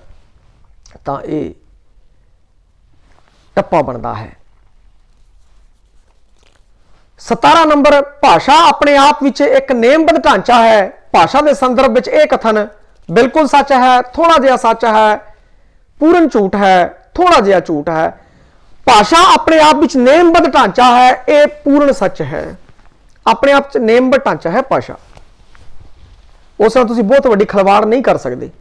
Speaker 1: तां ये टप्पा बनता है। 17 नंबर, भाषा अपने आप विच एक नेमबद्ध ढांचा है। भाषा के संदर्भ में यह कथन बिल्कुल सच है, थोड़ा जिहा सच है, पूर्ण झूठ है, थोड़ा जिहा झूठ है। भाषा अपने आप विच नेमबद्ध ढांचा है, यह पूर्ण सच है। अपने आप नेमबद्ध ढांचा है भाषा, उस नाल तुसीं बहुत वड्डी खिलवाड़ नहीं कर सकते।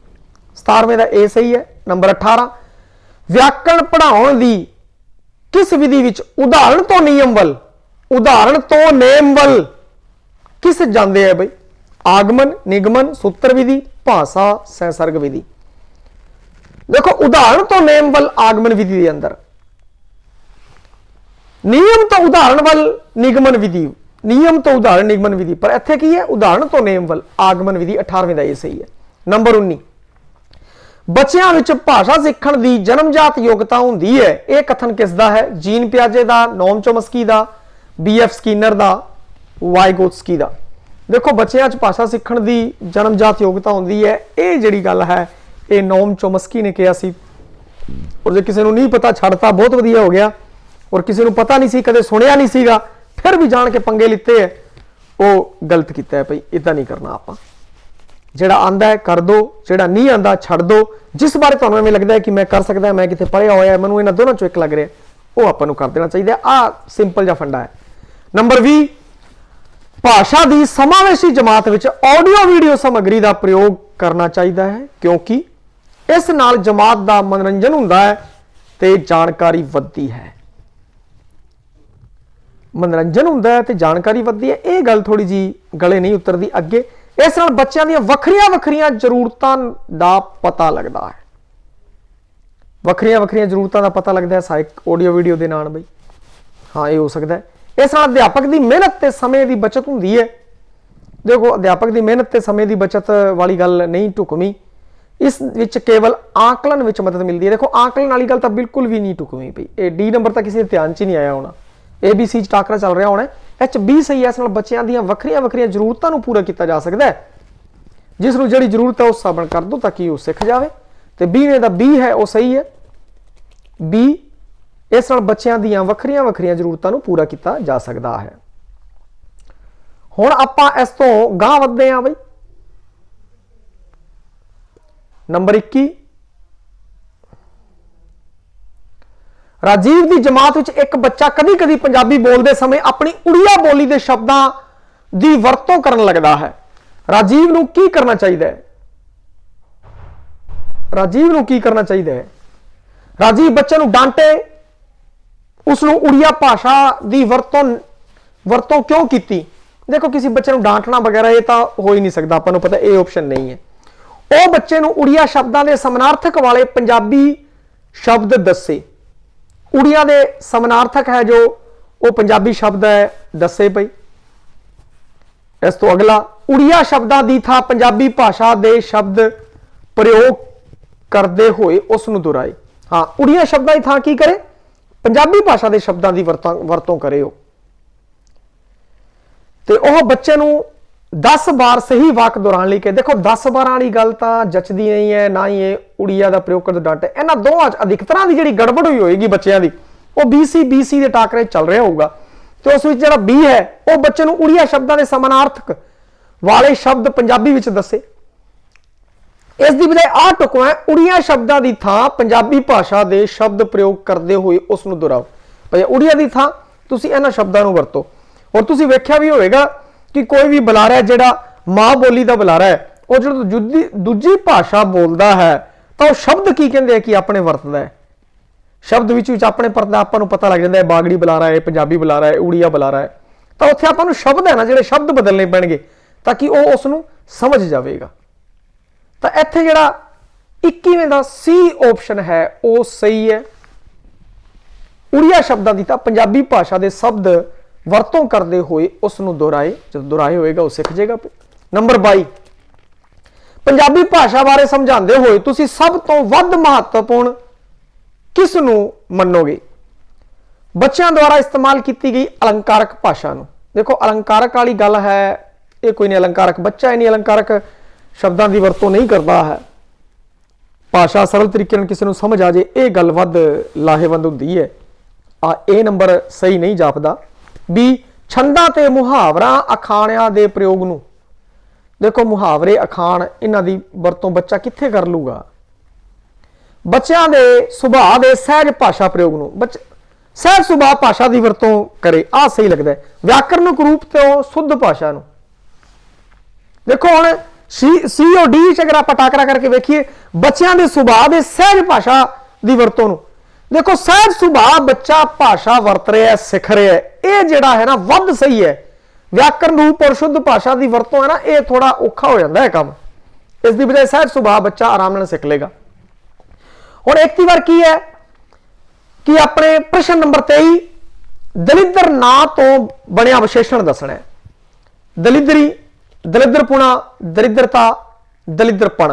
Speaker 1: 17वें का ए सही है। नंबर 18, व्याकरण पढ़ाउण दी किस विधि विच उदाहरण तो नियम वल, उदाहरण तो नेम वल किस जाते हैं बई? आगमन, निगमन, सूत्र विधि, भाषा, सहसर्ग विधि। देखो उदाहरण तो नेम वल आगमन विधि के अंदर, नियम तो उदाहरण वल निगमन विधि, नियम तो उदाहरण निगमन विधि, पर इत्थे की है उदाहरण तो नेम वल आगमन विधि। 18वें का ये सही है। नंबर 19, बच्चों विच भाषा सीखण दी जन्मजात योग्यता हुंदी है, यह कथन किसदा है? जीन पियाजे दा, नोम चोमस्की दा, BF स्कीनर दा, वाइगोत्स्की दा। देखो बच्चों भाषा सीखण दी जन्मजात योग्यता होंदी है, ये जिहड़ी गल है ये नोम चोमस्की ने कहा सी। और जो किसी को नहीं पता छड़ता बहुत वधिया हो गया, और किसी को पता नहीं सी, कदे सुनिया नहीं सीगा, फिर भी जान के पंगे लिते है, वो गलत किया है। भाई इदा नहीं करना, आप जिहड़ा आंदा है कर दो, जिहड़ा नहीं आंदा छड़ दो। जिस बारे तुहानूं इवें लगदा है कि मैं कर सकदा, मैं किते पढ़िया होया, मैनूं इन्हां दोनों चों एक लग रहा, वो आपां नूं कर देना चाहिए। आ सिंपल जिहा फंडा है। नंबर 20, भाषा की समावेशी जमात विच ऑडियो वीडियो सामग्री का प्रयोग करना चाहिए है, क्योंकि इस नाल जमात का मनोरंजन हुंदा है ते जानकारी वधदी है। मनोरंजन हुंदा है ते जानकारी वधदी है, यह गल थोड़ी जी गले नहीं उतरती अगे। इस नाल बच्चों दी वखरियां वखरियां जरूरतां दा पता लगता है, वखरियां वखरियां जरूरतां दा पता लगता है सहायक ऑडियो वीडियो के नाल। बई हाँ ये हो सकता है। इस नाल अध्यापक की मेहनत ते समय की बचत हुंदी है। देखो अध्यापक की मेहनत ते समय की बचत वाली गल नहीं ढुकवी, इस विच केवल आकलन विच मदद मिलती है। देखो आकलन वाली गल तो बिल्कुल भी नहीं ढुकवी पई। ये डी नंबर तो किसी ध्यान च नहीं आया होना, ABC टाकरा चल रहा होना। B सही है। इस नाल बच्चों दी वखरियां वखरियां जरूरतां नूं पूरा किया जा सकता है, जिसनूं जिहड़ी जरूरत है उस हिसाब नाल कर दो ताकि वो सीख जाए। तो 20वें दा B है वो सही है। B इस नाल बच्चों दी वखरियां वखरियां जरूरतां नूं पूरा किया जा सकता है। हुण आपां इस तो गांह वधदे हां बई। नंबर 21, राजीव की जमात विच एक बच्चा कदी कदी पंजाबी बोलते समय अपनी उड़िया बोली के शब्दों की वरतों करन लगता है। राजीव नूं की करना चाहिए? राजीव नूं की करना चाहिए? राजीव बच्चे नूं डांटे, उसनूं उड़िया भाषा की वरतों क्यों की? देखो किसी बच्चे नूं डांटना वगैरह ये तो हो ही नहीं सकता, आपां नूं पता ये ऑप्शन नहीं है। वो बच्चे नूं उड़िया शब्दों के समानार्थक वाले पंजाबी शब्द दसे। उड़िया के समानार्थक है जो वो पंजाबी शब्द है दसे पई। इस तो अगला, उड़िया शब्दों की था पंजाबी भाषा के शब्द प्रयोग करते हुए उसनूं दोहराए। हाँ उड़िया शब्दों की था की करे? पंजाबी भाषा के शब्दों की वरतों करे। तो वह बच्चे नूं 10 बार सही वाक दोहराने लई कहे। देखो 10 बार वाली गल तां जचदी नहीं है, ना ही ये उड़िया का प्रयोग करते डांटे। इन्हां दोवां अधिकतरां दी जिहड़ी गड़बड़ हुई होएगी बच्चों की, वो BC के टाकरे चल रहा होगा। तो उस विच जिहड़ा B है वो बच्चे नूं उड़िया शब्दों के समानार्थक वाले शब्द पंजाबी विच दसे। इस दी बजाय आ टुकवा है, उड़िया शब्दों की थां पंजाबी भाषा के शब्द प्रयोग करते हुए उसनूं दोहराओ। भाई उड़िया की थां तुसीं इन्हां शब्दों नूं वरतो। और तुसीं वेख्या भी होएगा कि कोई भी बुलारा है जिहड़ा मां बोली का बुलारा है, वो जो दूजी भाषा बोलता है तो वह शब्द की कहते हैं कि अपने वरतदा है। शब्द विच अपने परदा आपां नूं पता लग जाता है, बागड़ी बुलारा है, पंजाबी बुलारा है, उड़िया बुलारा है। तो उत्थे आपां नूं शब्द है ना जिहड़े शब्द बदलने पैणगे ताकि वह उसनूं समझ जाएगा। तो इत्थे जिहड़ा 21वें दा C ऑप्शन है वो सही है। उड़िया शब्दों की तो पंजाबी भाषा के शब्द ਵਰਤੋਂ ਕਰਦੇ ਹੋਏ ਉਸ ਨੂੰ ਦੁਹਰਾਏ, ਜਦ ਦੁਹਰਾਏ ਹੋਏਗਾ ਉਹ ਸਿੱਖ ਜਾਏਗਾ। ਨੰਬਰ 22, ਪੰਜਾਬੀ ਭਾਸ਼ਾ ਬਾਰੇ ਸਮਝਾਉਂਦੇ ਹੋਏ ਤੁਸੀਂ ਸਭ ਤੋਂ ਵੱਧ ਮਹੱਤਵਪੂਰਨ ਕਿਸ ਨੂੰ ਮੰਨੋਗੇ? ਬੱਚਿਆਂ ਦੁਆਰਾ ਇਸਤੇਮਾਲ ਕੀਤੀ ਗਈ ਅਲੰਕਾਰਕ ਭਾਸ਼ਾ ਨੂੰ। ਦੇਖੋ ਅਲੰਕਾਰਕ वाली गल है, ये कोई नहीं अलंकारक बच्चा है नहीं अलंकारक शब्दों की वरतों नहीं करता है। भाषा सरल तरीके किसी को समझ आ जाए ये गल वध लाहेवंद होंदी है। ए नंबर सही नहीं जापदा। भी छंदा ते मुहावरा अखाणियां दे प्रयोग नूं, देखो मुहावरे अखाण इन्हां दी वरतों बच्चा कित्थे कर लूगा? बच्चों के सुभाव के सहज भाषा प्रयोग नूं सहज सुभाव भाषा की वरतों करे, आ सही लगता है। व्याकरणिक रूप तो शुद्ध भाषा नूं देखो हुण सी और डी अगर आप टाकरा करके वेखिए बच्चों के सुभाव के सहज भाषा की वरतों नूं देखो सहज सुभाव बच्चा भाषा वरत रहा है, सिख रहा है, ये जिहड़ा है ना वध सही है। व्याकरण रूप और शुद्ध भाषा की वरतों है ना ये थोड़ा औखा हो जाता है काम, इसकी बजाय सहज सुभाव बच्चा आराम नाल सिख लेगा। हुण एक बार की है कि अपने प्रश्न नंबर 23 दलिद्र ना तो बनिया विशेषण दसना है। दलिद्री, दलिद्रपुणा, दरिद्रता, दलिद्रपण।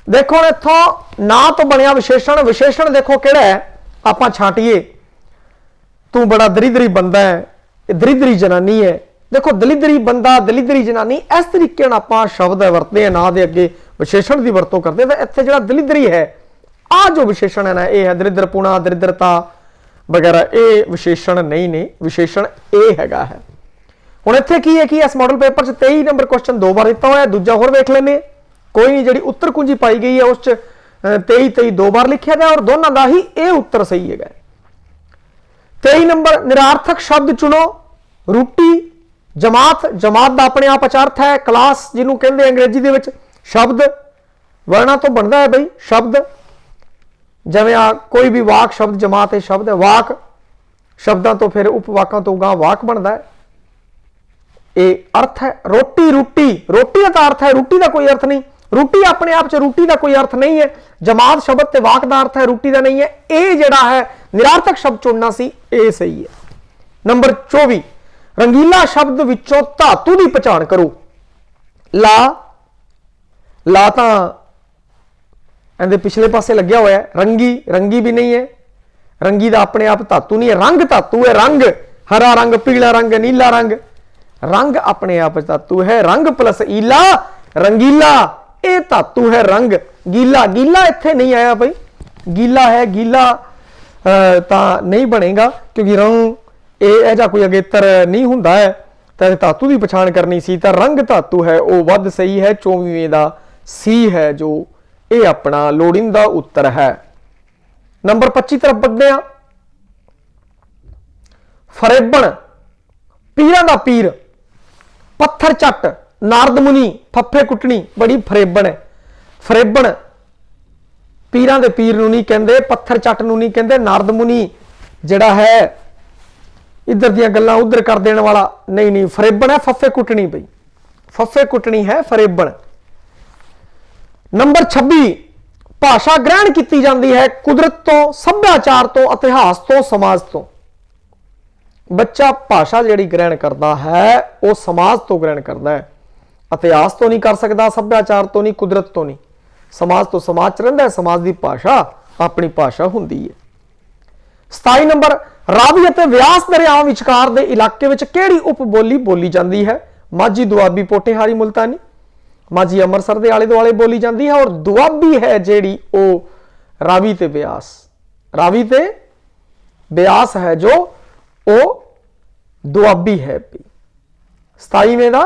Speaker 1: देखो इथों ना तो बनिया विशेषण, विशेषण देखो किहड़ा है आपां छांटीए, तू बड़ा दरिद्री बंदा है, दरिद्री जनानी है। देखो दलिद्री बंदा, दलिद्री जनानी इस तरीके आपां शब्द वरतते हैं ना दे अगे विशेषण की वरतों करते हैं। इत्थे जिहड़ा दलिद्री है आ जो विशेषण है ना ये है दरिद्रपुणा, दरिद्रता वगैरह, ये विशेषण नहीं ने, विशेषण ये हैगा है। हुण इत्थे की है कि इस मॉडल पेपर च 23 नंबर क्वेश्चन 2 बार दिता हुआ है, दूजा होर वेख लेने, कोई नहीं, जिहड़ी उत्तर कुंजी पाई गई है उस 23 2 बार लिखिया गया और दोनों का ही ये उत्तर सही है। 23 नंबर निरार्थक शब्द चुनो। रूटी, जमात, जमात का अपने आप अर्थ है क्लास जिन्होंने कहते अंग्रेजी दे विच। शब्द वर्णा तो बनता है बई शब्द, जिवें आ कोई भी वाक शब्द जमात है शब्द है, वाक शब्दों तो फिर उपवाकों तो गां वाक बनता है, ये अर्थ है। रोटी, रूटी, रोटी का अर्थ है, रूटी का कोई अर्थ नहीं, रूटी अपने आप च रूटी का कोई अर्थ नहीं है। जमात शब्द ते वाक का अर्थ है, रूटी का नहीं है। ये जिहड़ा है निरार्थक शब्द चुनना सी, ये सही है। नंबर 24 रंगीला शब्द विचों धातु की पहचान करो। ला, ला तां इहदे पिछले पासे लग्या हुआ है। रंगी, रंगी भी नहीं है, रंगी का अपने आप धातु नहीं है। रंग धातु है, रंग हरा रंग, पीला रंग, नीला रंग, रंग अपने आप धातु है। रंग प्लस ईला रंगीला, ये धातु है रंग। गीला, गीला इत्थे नहीं आया भाई, गीला है, गीला तां नहीं बनेगा क्योंकि रंग ये जा कोई अगेतर नहीं हुंदा है, तो धातु की पछाण करनी सी, तो रंग धातु है वो वध सही है। 24वें दा सी है जो ये अपना लोड़ींदा उत्तर है। नंबर 25 तरफ बढ़ते हैं। फरेबण, पीरां दा पीर, पत्थर चट, नारद मुनी, फफे कुटनी, बड़ी फरेबण है। फरेबण पीरां दे पीर नूं नहीं कहंदे, पत्थर चट नूं नहीं कहंदे, नारद मुनी जिहड़ा है इधर दियां गल्लां उधर कर देने वाला नहीं, नहीं फरेबण है फफे कुटनी, बई फफे कुटनी है फरेबण। नंबर 26 भाषा ग्रहण की जाती है कुदरत तो, सभ्याचार तो, इतिहास तो, समाज तो। बच्चा भाषा जिहड़ी ग्रहण करता है वह समाज तो ग्रहण करता है, इतिहास तो नहीं कर सकता, सभ्याचार तो नहीं, कुदरत तो नहीं, समाज तो समाज च रहिंदा है, समाज की भाषा अपनी भाषा हुंदी है। 27 नंबर रावी अते व्यास दरियावां विचकार दे इलाके विच किहड़ी उपबोली बोली जाती है? माझी, दुआबी, पोठेहारी, मुल्तानी। माझी अमृतसर के आले दुआले बोली जाती है और दुआबी है जेड़ी ओ रावी ते ब्यास, रावी ते ब्यास है जो ओ दुआबी है। 27वें दा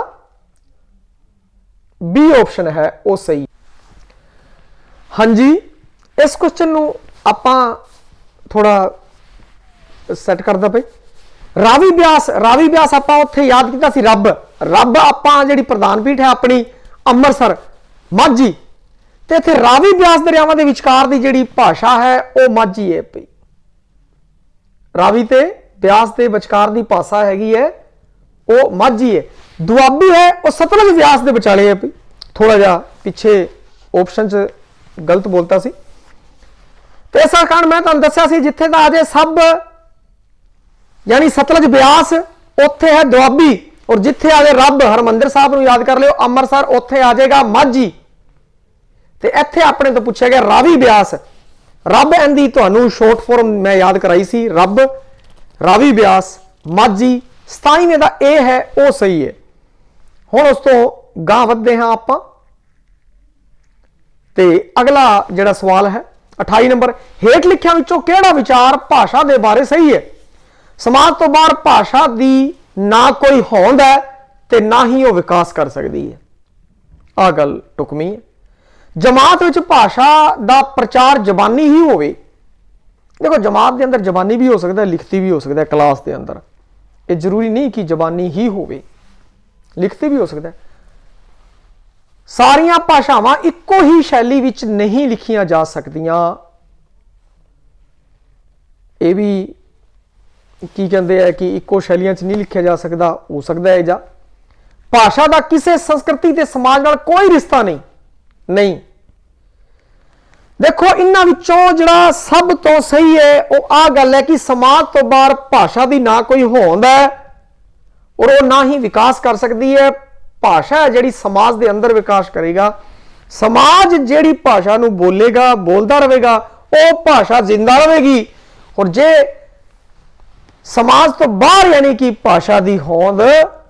Speaker 1: बी ऑप्शन है वो सही। हाँ जी, इस क्वेश्चन नूं आपां थोड़ा सैट करदा पे। रावी ब्यास आपां उत्थे याद कीता सी रब, रब आपां जिहड़ी प्रधान पीठ है अपनी अमृतसर माझी, ते इत्थे रावी ब्यास दरियावां दे विचकार दी जिहड़ी भाषा है वो माझी है पई। रावी ते ब्यास दे विचकार दी भाषा हैगी है वो माझी है। दुआबी है वो सतलुज ब्यास दे विचाले है पई। थोड़ा जा पिछे ऑप्शन च गलत बोलता सी, तो इस कारण मैं तुहानूं दस्सिया सी जिथे दा अजे सब यानी सतलज ब्यास उत्थे है दुआबी, और जिथे आ गए रब हरमंदिर साहब नूं याद कर लियो अमृतसर, उत्थे आ जाएगा माझी। ते इत्थे अपने तो पूछा गया रावी ब्यास, रब इहदी तुहानूं शॉर्ट फॉर्म मैं याद कराई सी, रब रावी ब्यास माझी। 27वें दा ए है वो सही है। हुण उस तो गां वधदे हां आपां ते अगला जिहड़ा सवाल है 28 नंबर, हेठ लिखियां विचों किहड़ा विचार भाषा दे बारे सही है? समाज तो बाहर भाषा दी ना कोई होंद है ते ना ही वो विकास कर सकती है। आ गल टुकमी है। जमात विच भाषा दा प्रचार जबानी ही होवे। देखो जमात के अंदर जबानी भी हो सकता है, लिखती भी हो सकता है। क्लास के अंदर ये जरूरी नहीं कि जबानी ही होवे, लिखती भी हो सकता है। सारियां भाषावां इक्को ही शैली विच नहीं लिखियां जा सकदियां। ये भी की कहते हैं कि इक्को शैलियां च नहीं लिखा जा सकता, हो सकता है जा। भाषा का किसी संस्कृति ते समाज नाल कोई रिश्ता नहीं। देखो इन्हां विचों जिहड़ा सब तो सही है वो आ गल है कि समाज तो बाहर भाषा की ना कोई होंद है और वो ना ही विकास कर सकती है। भाषा है जिहड़ी समाज के अंदर विकास करेगा। समाज जिहड़ी भाषा नूं बोलेगा, बोलता रहेगा, वो भाषा जिंदा रहेगी। और जे समाज तो बाहर यानी कि भाषा की होंद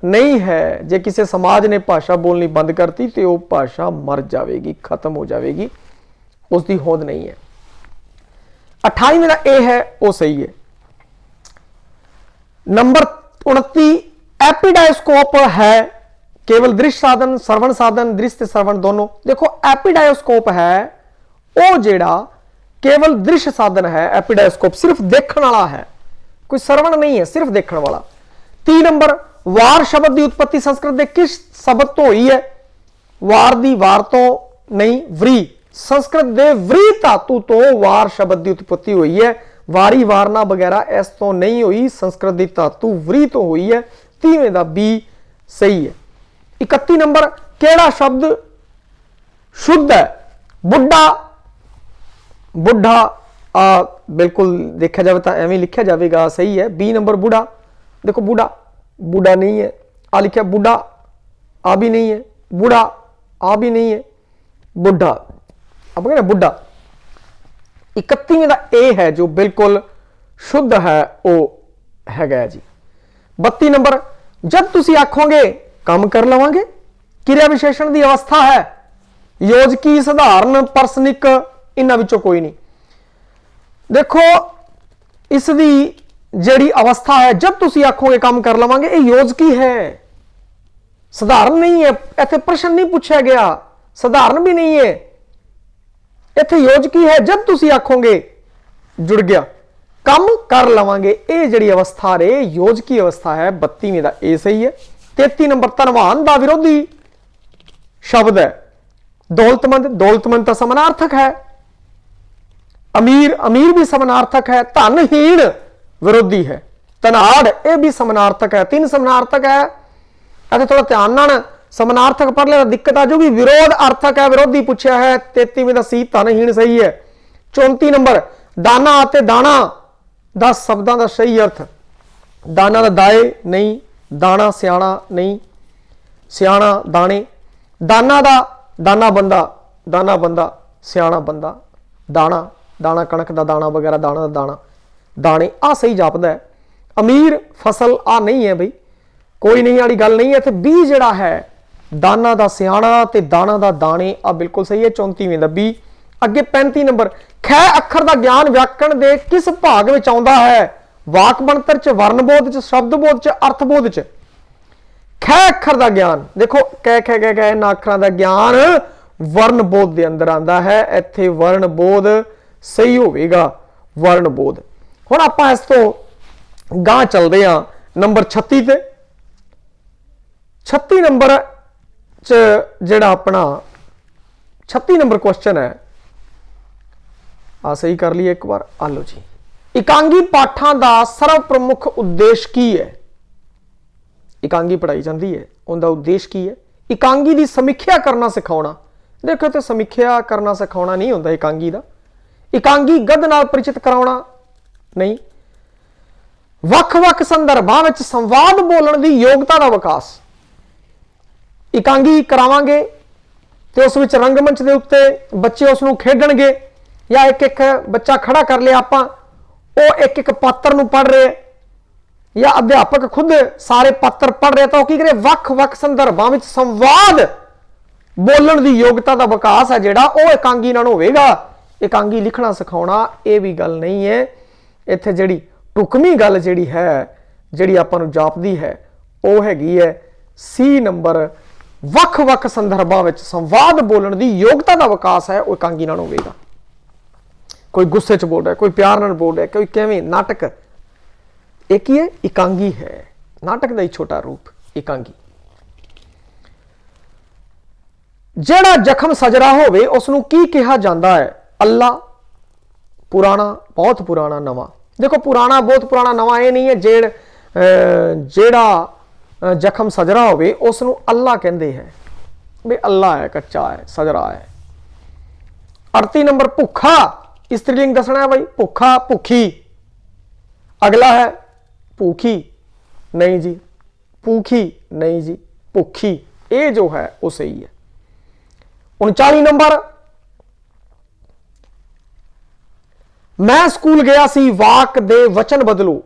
Speaker 1: नहीं है, जे किसी समाज ने भाषा बोलनी बंद करती तो वो भाषा मर जाएगी, खत्म हो जाएगी, उसकी होंद नहीं है। 28वें का ए है वो सही है। नंबर 29, एपिडायोस्कोप है केवल दृश्य साधन, श्रवण साधन, दृश्य श्रवण दोनों। देखो एपिडायोस्कोप है वो जेड़ा केवल दृश्य साधन है। एपिडायोस्कोप सिर्फ देखने वाला है, कोई श्रवण नहीं है, सिर्फ देखने वाला। 3 नंबर, वार शब्द की उत्पत्ति संस्कृत के किस शब्द तो हुई है? वार दी वार तो नहीं, व्री। संस्कृत दे व्री धातु तो वार शब्द की उत्पत्ति हुई है। वारी वारना वगैरह इस तो नहीं हुई, संस्कृत की धातु व्री तो हुई है। 30वें का बी सही है। 31 नंबर, केड़ा शब्द शुद्ध है? बुढ़ा। बुढ़ा बिल्कुल देखा जाए तो एवं लिखा जाएगा, सही है। बी नंबर बुढ़ा। देखो बुढ़ा, बुढ़ा नहीं है। आ लिखा बुढ़ा, आ भी नहीं है। बुढ़ा, आ भी नहीं है। बुढ़ा, अब कहना बुढ़ा। 31वें का ए है जो बिल्कुल शुद्ध है वो है जी। 32 नंबर, जब तुसी आखोगे काम कर लवांगे, क्रिया विशेषण की अवस्था है योजकी, साधारण, परसनिक, इन्हां विचों कोई नहीं। देखो इसकी जिहड़ी अवस्था है जब तुसी आखोगे काम कर लवांगे, ये योजकी है, साधारण नहीं है। इत्थे प्रश्न नहीं पूछा गया, साधारण भी नहीं है, इत्थे योजकी है। जब तुसी आखोगे जुड़ गया, काम कर लवांगे, ये जिहड़ी अवस्था रे योजकी अवस्था है। 32वें का ए सही है। 33 नंबर, धनवान का विरोधी शब्द है दौलतमंद। दौलतमंद तो समानार्थक है। अमीर, अमीर भी समानार्थक है। धनहीन विरोधी है। धनाड़ यह भी समानार्थक है। 3 समानार्थक है। ऐसे थोड़ा ध्यान नाल समानार्थक पढ़ लेना, दिक्कत आ जाएगी। विरोध अर्थक है, विरोधी पूछा है। 33वें का सी धनहीन सही है। 34 नंबर, दाना आते दाना 10 शब्दों का सही अर्थ। दाना दा दाए नहीं, दाना सियाणा नहीं, सियाणा दाने। दाना दा दाना बंदा, दाना बंदा सियाणा बंदा। दाना, दाना कणक दा दाना वगैरह, दाना दा दाना, दाने आ सही जापदा है। अमीर फसल आ नहीं है भाई, कोई नहीं वाली गल नहीं है। इत्थे बी जिहड़ा है दाना दा सियाणा ते दाना दा दाने, आ बिल्कुल सही है। 34वें दा बी। अगे 35 नंबर, खै अखर दा ज्ञान व्याकरण दे किस भाग विच आउंदा है? वाक बनतर च, वर्णबोध च, शब्दबोध च, अर्थबोध च। खै अखर दा ज्ञान, देखो कै कै कै कै इन्हां अखरां दा ज्ञान वर्णबोध दे अंदर आंदा है। इत्थे वर्णबोध सही होवेगा, वर्णबोध। हुण आपां इस तो गां चलदे हां नंबर 36 ते। 36 नंबर च जिहड़ा अपना 36 नंबर क्वेश्चन है, आ सही कर लिए एक बार। आ लो जी, इकांगी पाठां दा सर्व प्रमुख उद्देश्य की है? इकांगी पढ़ाई जाती है, उनका उद्देश्य की है? इकांगी की समीक्षा करना सिखाना। देखो तो समीक्षा करना सिखाना नहीं होता इकांगी का। इकांगी गद नाल परिचित कराना नहीं। ਵੱਖ-ਵੱਖ ਸੰਦਰਭਾਂ ਵਿੱਚ ਸੰਵਾਦ ਬੋਲਣ ਦੀ ਯੋਗਤਾ ਦਾ ਵਿਕਾਸ। ਇਕਾਂਗੀ ਕਰਾਵਾਂਗੇ ਤੇ ਉਸ ਵਿੱਚ ਰੰਗਮੰਚ ਦੇ ਉੱਤੇ ਬੱਚੇ ਉਸ ਨੂੰ ਖੇਡਣਗੇ, ਜਾਂ ਇੱਕ ਬੱਚਾ ਖੜਾ ਕਰ ਲਿਆ ਆਪਾਂ, ਉਹ ਇੱਕ ਪਾਤਰ ਨੂੰ ਪੜ੍ਹ ਰਿਹਾ, ਜਾਂ ਅਧਿਆਪਕ ਖੁਦ ਸਾਰੇ ਪਾਤਰ ਪੜ੍ਹ ਰਿਹਾ, ਤਾਂ ਉਹ ਕੀ ਕਰੇ, ਵੱਖ-ਵੱਖ ਸੰਦਰਭਾਂ ਵਿੱਚ ਸੰਵਾਦ ਬੋਲਣ ਦੀ ਯੋਗਤਾ ਦਾ ਵਿਕਾਸ ਹੈ ਜਿਹੜਾ ਉਹ ਇਕਾਂਗੀ ਨਾਲ ਹੋਵੇਗਾ। ਇਕਾਂਗੀ ਲਿਖਣਾ ਸਿਖਾਉਣਾ ਇਹ ਵੀ ਗੱਲ ਨਹੀਂ ਹੈ। ਇੱਥੇ ਜਿਹੜੀ ਢੁਕਵੀਂ ਗੱਲ ਜਿਹੜੀ ਹੈ, ਜਿਹੜੀ ਆਪਾਂ ਨੂੰ ਜਾਪਦੀ ਹੈ, ਉਹ ਹੈਗੀ ਹੈ C ਨੰਬਰ, ਵੱਖ-ਵੱਖ ਸੰਦਰਭਾਂ ਵਿੱਚ ਸੰਵਾਦ ਬੋਲਣ ਦੀ ਯੋਗਤਾ ਦਾ ਵਿਕਾਸ ਹੈ, ਉਹ ਇਕਾਂਗੀ ਨਾਲ ਹੋਵੇਗਾ। ਕੋਈ ਗੁੱਸੇ 'ਚ ਬੋਲ ਰਿਹਾ, ਕੋਈ ਪਿਆਰ ਨਾਲ ਬੋਲ ਰਿਹਾ, ਕੋਈ ਕਿਵੇਂ, ਨਾਟਕ, ਇਹ ਕੀ ਹੈ, ਇਕਾਂਗੀ ਹੈ। ਨਾਟਕ ਦਾ ਹੀ ਛੋਟਾ ਰੂਪ ਇਕਾਂਗੀ। ਜਿਹੜਾ ਜ਼ਖਮ ਸਜਰਾ ਹੋਵੇ ਉਸ ਨੂੰ ਕੀ ਕਿਹਾ ਜਾਂਦਾ ਹੈ? ਅੱਲਾ, ਪੁਰਾਣਾ, ਬਹੁਤ ਪੁਰਾਣਾ, ਨਵਾਂ। ਦੇਖੋ ਪੁਰਾਣਾ, ਬਹੁਤ ਪੁਰਾਣਾ, ਨਵਾਂ ਇਹ ਨਹੀਂ ਹੈ। ਜਿਹੜਾ ਜ਼ਖਮ ਸਜਰਾ ਹੋਵੇ ਉਸ ਨੂੰ ਅੱਲਾ ਕਹਿੰਦੇ ਹੈ ਵੀ ਅੱਲਾ ਹੈ, ਕੱਚਾ ਹੈ, ਸਜਰਾ ਹੈ। 38 ਨੰਬਰ ਭੁੱਖਾ, ਇਸਤਰੀਲਿੰਗ ਦੱਸਣਾ ਹੈ ਭਾਈ, ਭੁੱਖਾ, ਭੁੱਖੀ। ਅਗਲਾ ਹੈ ਭੂਖੀ, नहीं जी, भूखी नहीं जी, भुखी, ये जो है वो सही है। 39 नंबर, मैं स्कूल गया सी, वाक दे वचन बदलो।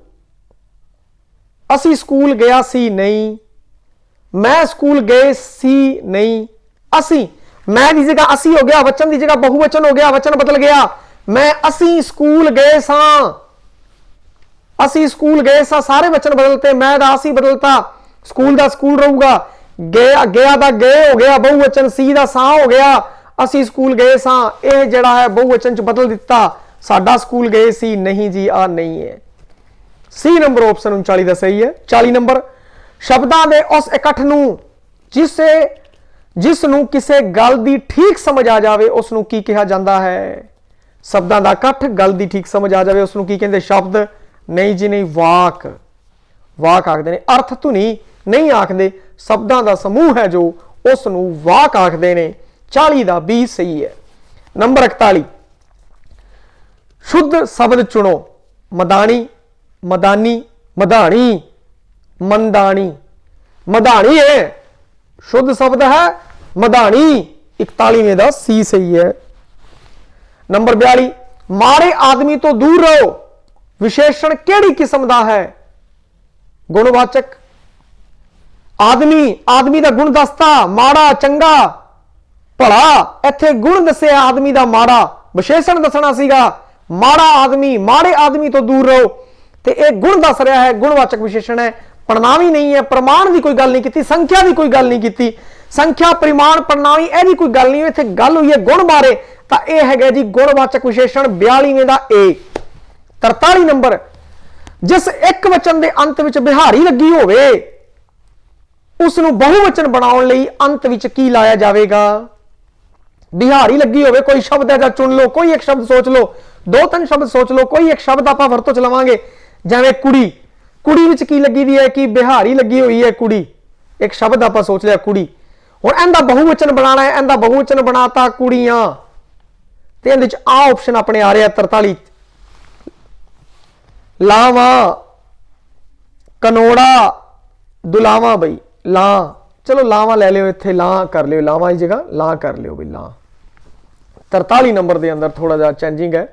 Speaker 1: असी स्कूल गया सी नहीं, मैं स्कूल गए सी नहीं, असी, मैं की जगह असी हो गया, वचन की जगह बहुवचन हो गया, वचन बदल गया। मैं असी स्कूल गए सां, असी स्कूल गए सा, सारे वचन बदलते, मैं दा असी बदलता, स्कूल दा स्कूल रहूगा, गया गया दा गए हो गया बहुवचन, सी दा सा हो गया, असी स्कूल गए सा, यह जड़ा है बहुवचन च बदल दिता, साडा स्कूल गए सी नहीं जी, आ नहीं है। सी नंबर ऑप्शन 39 दा सही है। 40 नंबर, शब्दां दे उस इकट्ठ नूं जिस नूं किसे गल दी ठीक समझ आ जावे उस नूं की कहा जाता है? शब्दां दा इकट्ठ, गल दी ठीक समझ आ जावे उस नूं की कहंदे? शब्द। नहीं जी नहीं, वाक, वाक आखदे ने। अर्थ धुनी नहीं आखदे, शब्दां दा समूह है जो उस नूं वाक आखदे ने। 40 दा बी सही है। नंबर 41, शुद्ध शब्द चुनो। मदानी, मदानी, मधानी, मंदानी। मधानी है, शुद्ध शब्द है मधानी। 41वें दा सी सही है। नंबर 42, माड़े आदमी तो दूर रहो, विशेषण केड़ी किस्म दा है? गुणवाचक। आदमी, आदमी दा गुण दसता, माड़ा, चंगा, भला, इत्थे गुण दसे आदमी दा माड़ा, विशेषण दसना सीगा माड़ा आदमी, माड़े आदमी तो दूर रहो, ते एक गुण दस रहा है, गुणवाचक विशेषण है, पड़नावी नहीं है, प्रमाण की कोई गल नहीं की, संख्या की कोई गल नहीं की, संख्या, परिमाण, पड़नावी एदी कोई गल नहीं, इत्थे गल हुई है गुण बारे, तां इह हैगा जी गुणवाचक विशेषण 42वें दा ए। 43 नंबर, जिस एक वचन के अंत विच बिहारी लगी होवे उसनूं बहुवचन बनाउण लई अंत विच की लाया जाएगा? बिहारी लगी होवे, कोई शब्द है चुन लो, कोई एक शब्द सोच लो, 2-3 शब्द सोच लो, कोई एक शब्द आपां वरतों च लवांगे। जिवें कुड़ी, कुड़ी विच की लगी दी है कि बिहारी लगी हुई है कुड़ी, एक शब्द आपां सोच लिया कुड़ी, हुण इहदा बहुवचन बनाना है, इहदा बहुवचन बनाता कुड़ियां, ते इहदे च आ ऑप्शन अपने आ रहा 43। लावा, कनोड़ा, दुलावा, बई ला, चलो लावा ले लियो, इत्थे ला कर लियो, लावा की जगह ला कर लियो बई ला। 43 नंबर के अंदर थोड़ा जा चेंजिंग है,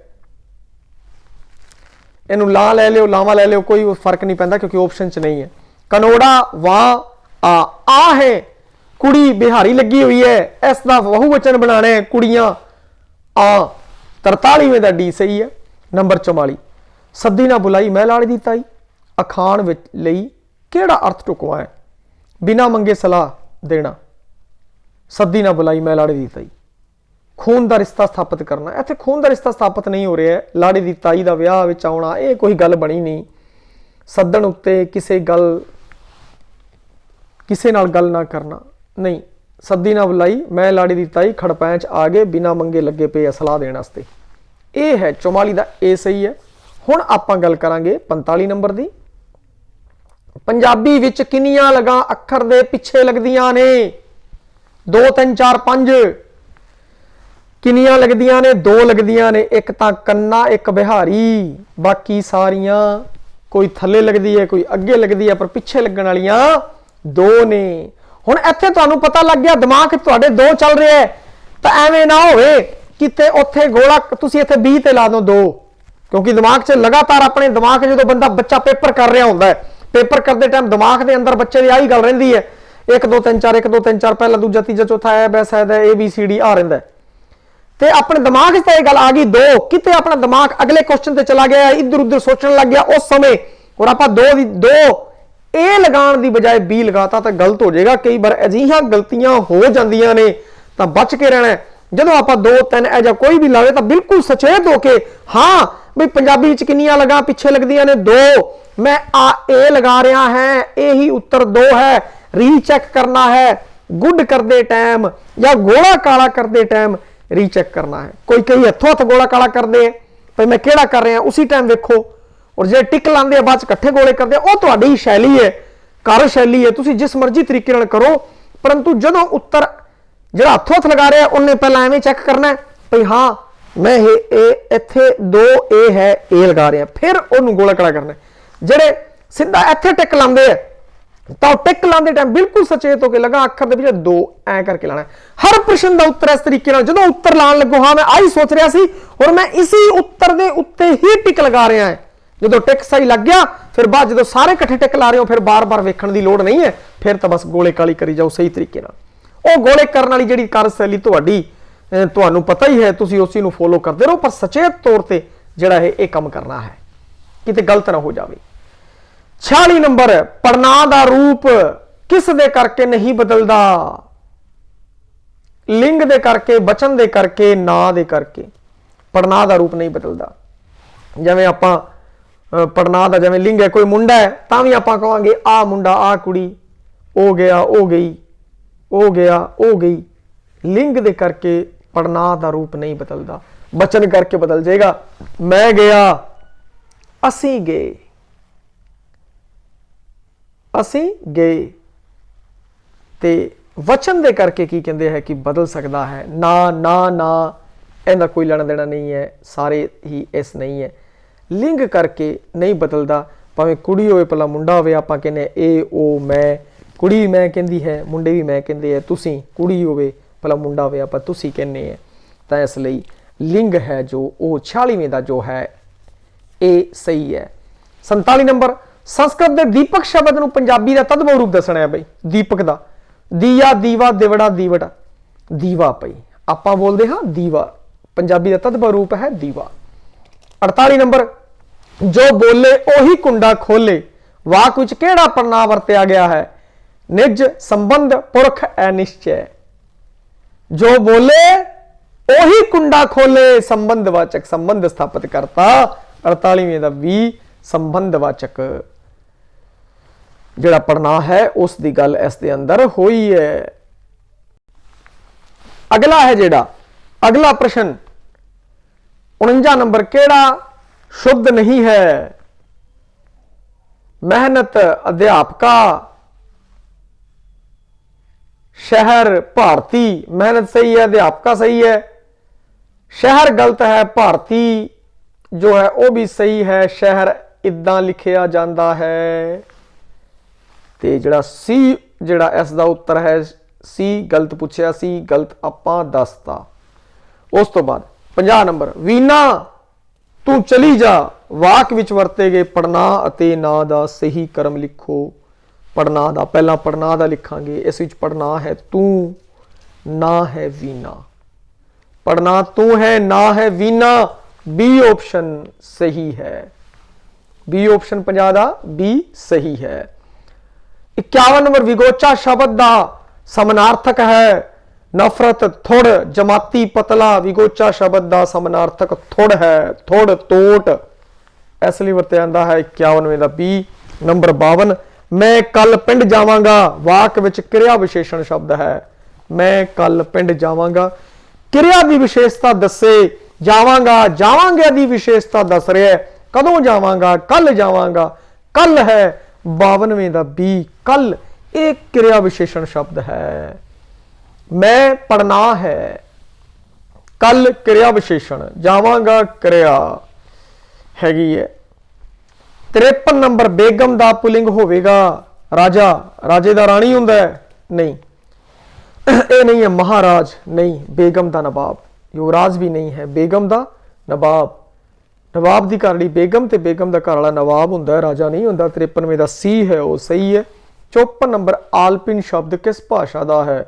Speaker 1: इनू ला ले लियो, लावा ले लियो, कोई फर्क नहीं पैंदा क्योंकि ऑप्शन च नहीं है। कनोड़ा, वाह, आ है, कुड़ी बिहारी लगी हुई है, इसका बहुवचन बनाना है, कुड़ियां, आ। 43वें दा डी सही है। नंबर 44, सद्दी ना बुलाई मैं लाड़ी दी ताई, अखाण विच लई केड़ा अर्थ ढुकवा है? बिना मंगे सलाह देना, सद्दी ना बुलाई मैं लाड़ी दी ताई, खून का रिश्ता स्थापित करना। इत्थे खून का रिश्ता स्थापित नहीं हो रहा है, लाड़ी दी ताई का विआह विच आउणा, ये कोई गल बनी नहीं। सद्दण उत्ते किसे गल, किसे नाल गल ना करना नहीं, सद्दी ना बुलाई मैं लाड़ी दी ताई, खड़पैंच आ गए, बिना मंगे लगे पे सलाह देने वास्ते। ये है 44 का ए सही है। हुण आपां गल करांगे 45 नंबर की। पंजाबी विच किन्नियां लगा अखर दे पिछे लगदियां ने? 2 3 4 5। किन्नियां लगदियां ने? 2 लगदियां ने, एक तां कन्ना, एक बिहारी, बाकी सारियां कोई थले लगती है कोई अगे लगती है, पर पिछे लगन वालियां दो ने। हुण इत्थे तुहानूं पता लग गया दिमाग तुहाडे दो चल रहे है, तो एवें ना होवे किते उत्थे गोला तुसीं इत्थे 20 ते ला दो दो, क्योंकि दिमाग च लगातार अपने दिमाग जो बंदा बच्चा पेपर कर रहा होंदा है, पेपर करते टाइम दिमाग के अंदर बच्चे की आई गल रहिंदी है 1 2 3 4 1 2 3 4 पहला दूजा तीजा चौथा है बैसा है ABCD आ रहिंदा है। ते अपने दिमाग से यह गल आ गई दो, किते अपना दिमाग अगले क्वेश्चन ते चला गया, इधर उधर सोचने लग गया उस समय, और आप दो ए लगाने की बजाय बी लगाता तो गलत हो जाएगा। कई बार अजिहियां गलतियां हो जांदियां ने, तो बच के रहना है। जदों आप 2 3 ऐजा कोई भी लावे तो बिल्कुल सचेत होके, हाँ भाई पंजाबी च किन्नियां लगा पिछे लगदियां ने 2, मैं ए लगा रहा है, ए ही उत्तर 2 है, रीचेक करना है गुड करते टाइम या गोला काला करते टाइम रीचेक करना है। कोई कई हथों हथ गोला काला करते भाई मैं केड़ा कर रहा उसी टाइम वेखो, और जे टिक लाते बाद च कट्ठे गोले करते वो तुहाडी शैली है, कार्यशैली है, तुसीं जिस मर्जी तरीके नाल करो, परंतु जदों उत्तर जिहड़ा हथों हथ लगा रहा उन्हें पहला एवें चेक करना है भाई हाँ मैं इत्थे 2 ए है ए लगा रहा, फिर उन्होंने गोला काला करना। जिहड़े सीधा इत्थे टिक लाते हैं तो टिक लाते टाइम बिल्कुल सचेत होकर लगा अखर दे पिछे 2 ऐ करके लाना। हर प्रश्न का उत्तर इस तरीके नाल जदों उत्तर लाण लगो हाँ मैं आई सोच रहा सी और मैं इसी उत्तर दे उत्ते ही टिक लगा रहा है, जो टिक सही लग गया फिर बाद जो सारे इकट्ठे टिक ला रहे हो फिर बार बार वेखण की लोड़ नहीं है, फिर तो बस गोले काली करी जाओ सही तरीके नाल। ਉਹ गोले करने वाली जी कार्यशैली तुहानूं पता ही है, तुसीं उसी नूं फॉलो करते रहो, पर सचेत तौर पर जिहड़ा है काम करना है किते गलत ना हो जाए। 46 नंबर पढ़ना दा रूप किस दे करके नहीं बदलदा, लिंग दे करके, वचन दे करके, ना दे करके पढ़ना दा रूप नहीं बदलदा। जिवें आपां पढ़ना दा जिवें लिंग है कोई मुंडा है तां भी आपां कहांगे आ मुंडा आ कुड़ी, ओ गया ओ गई, ओ गया ओ गई। लिंग दे करके पढ़ना दा रूप नहीं बदलदा, वचन करके बदल जाएगा। मैं गया असी गए, असी गए, ते वचन दे करके की कहते हैं कि बदल सकता है। ना ना ना इहदा कोई लेना देना नहीं है, सारे ही इस नहीं है। लिंग करके नहीं बदलता, भावें कुड़ी होवे भला मुंडा होवे आपां कहने ए ओ मैं, कुड़ी मैं कहती है मुंडे भी मैं कहते हैं तुसी, कुड़ी होवे भला मुंडा होवे आपां तुसी कहने हैं। तो इसलिए लिंग है जो वो 46वें का जो है ये सही है। 47 नंबर संस्कृत के दीपक शब्द नूं पंजाबी का तदभव रूप दसना है बई। दीपक का दीया दीवा दिवड़ा दीवड़ा दीवा पई आपां बोलते हाँ दीवा, पंजाबी का तदभव रूप है दीवा। 48 नंबर जो बोले ओही कुंडा खोले, वाक विच केड़ा प्रनाम वरत्या गया है, निज संबंध पुरख अनिश्चय। जो बोले ओही कुंडा खोले, संबंधवाचक संबंध स्थापित करता। 48वें का भी संबंधवाचक जिहड़ा पढ़ना है उस दी गल इस दे अंदर होई है। अगला है जिहड़ा अगला प्रश्न 49 नंबर केड़ा शुद्ध नहीं है, मेहनत अध्यापका, शहर भारती। मेहनत सही है, अध्यापका सही है, शहर गलत है, भारती जो है वह भी सही है, शहर इदा लिखिया जाता है। ते जिहड़ा सी जिहड़ा इसका उत्तर है सी गलत पूछया सी, गलत आपां दसता। उस तो बाद 50 नंबर वीना तू चली जा, वाक विच वरते गए पढ़ना अते ना दा सही क्रम लिखो। पढ़ना दा पहला पढ़ना दा लिखांगे, इस विच पढ़ना है तू, ना है वीना। पढ़ना तू है, ना है वीना, बी ऑप्शन सही है। बी ऑप्शन 50 दा बी सही है। 51 नंबर विगोचा शब्द दा समानार्थक है नफरत थोड़, जमाती पतला। विगोचा शब्द दा समानार्थक थोड़ है, थोड़ तोट, इसलिए वरत्या जाता है। 51वें का बी। नंबर 52 मैं कल पिंड जावांगा, वाक विच क्रिया विशेषण शब्द है। मैं कल पिंड जावांगा, क्रिया की विशेषता दसे, जावांगा जावांगे की विशेषता दस रहा है, कदों जावांगा कल जावांगा, कल है। 52वें का बी कल एक क्रिया विशेषण शब्द है। मैं पढ़ना है, कल क्रिया विशेषण, जावांगा क्रिया हैगी है। 53 ਨੰਬਰ ਬੇਗਮ ਦਾ ਪੁਲਿੰਗ ਹੋਵੇਗਾ ਰਾਜਾ, ਰਾਜੇ ਦਾ ਰਾਣੀ ਹੁੰਦਾ ਹੈ नहीं, ये नहीं है महाराज, नहीं, बेगम दा नवाब, युवराज भी नहीं है, बेगम दा नवाब, नवाब दी घरवाली बेगम ते बेगम दा घरवाला नवाब हुंदा है, राजा नहीं हुंदा। 53वें दा सी है वो सही है। 54 नंबर आलपिन शब्द किस भाषा दा है?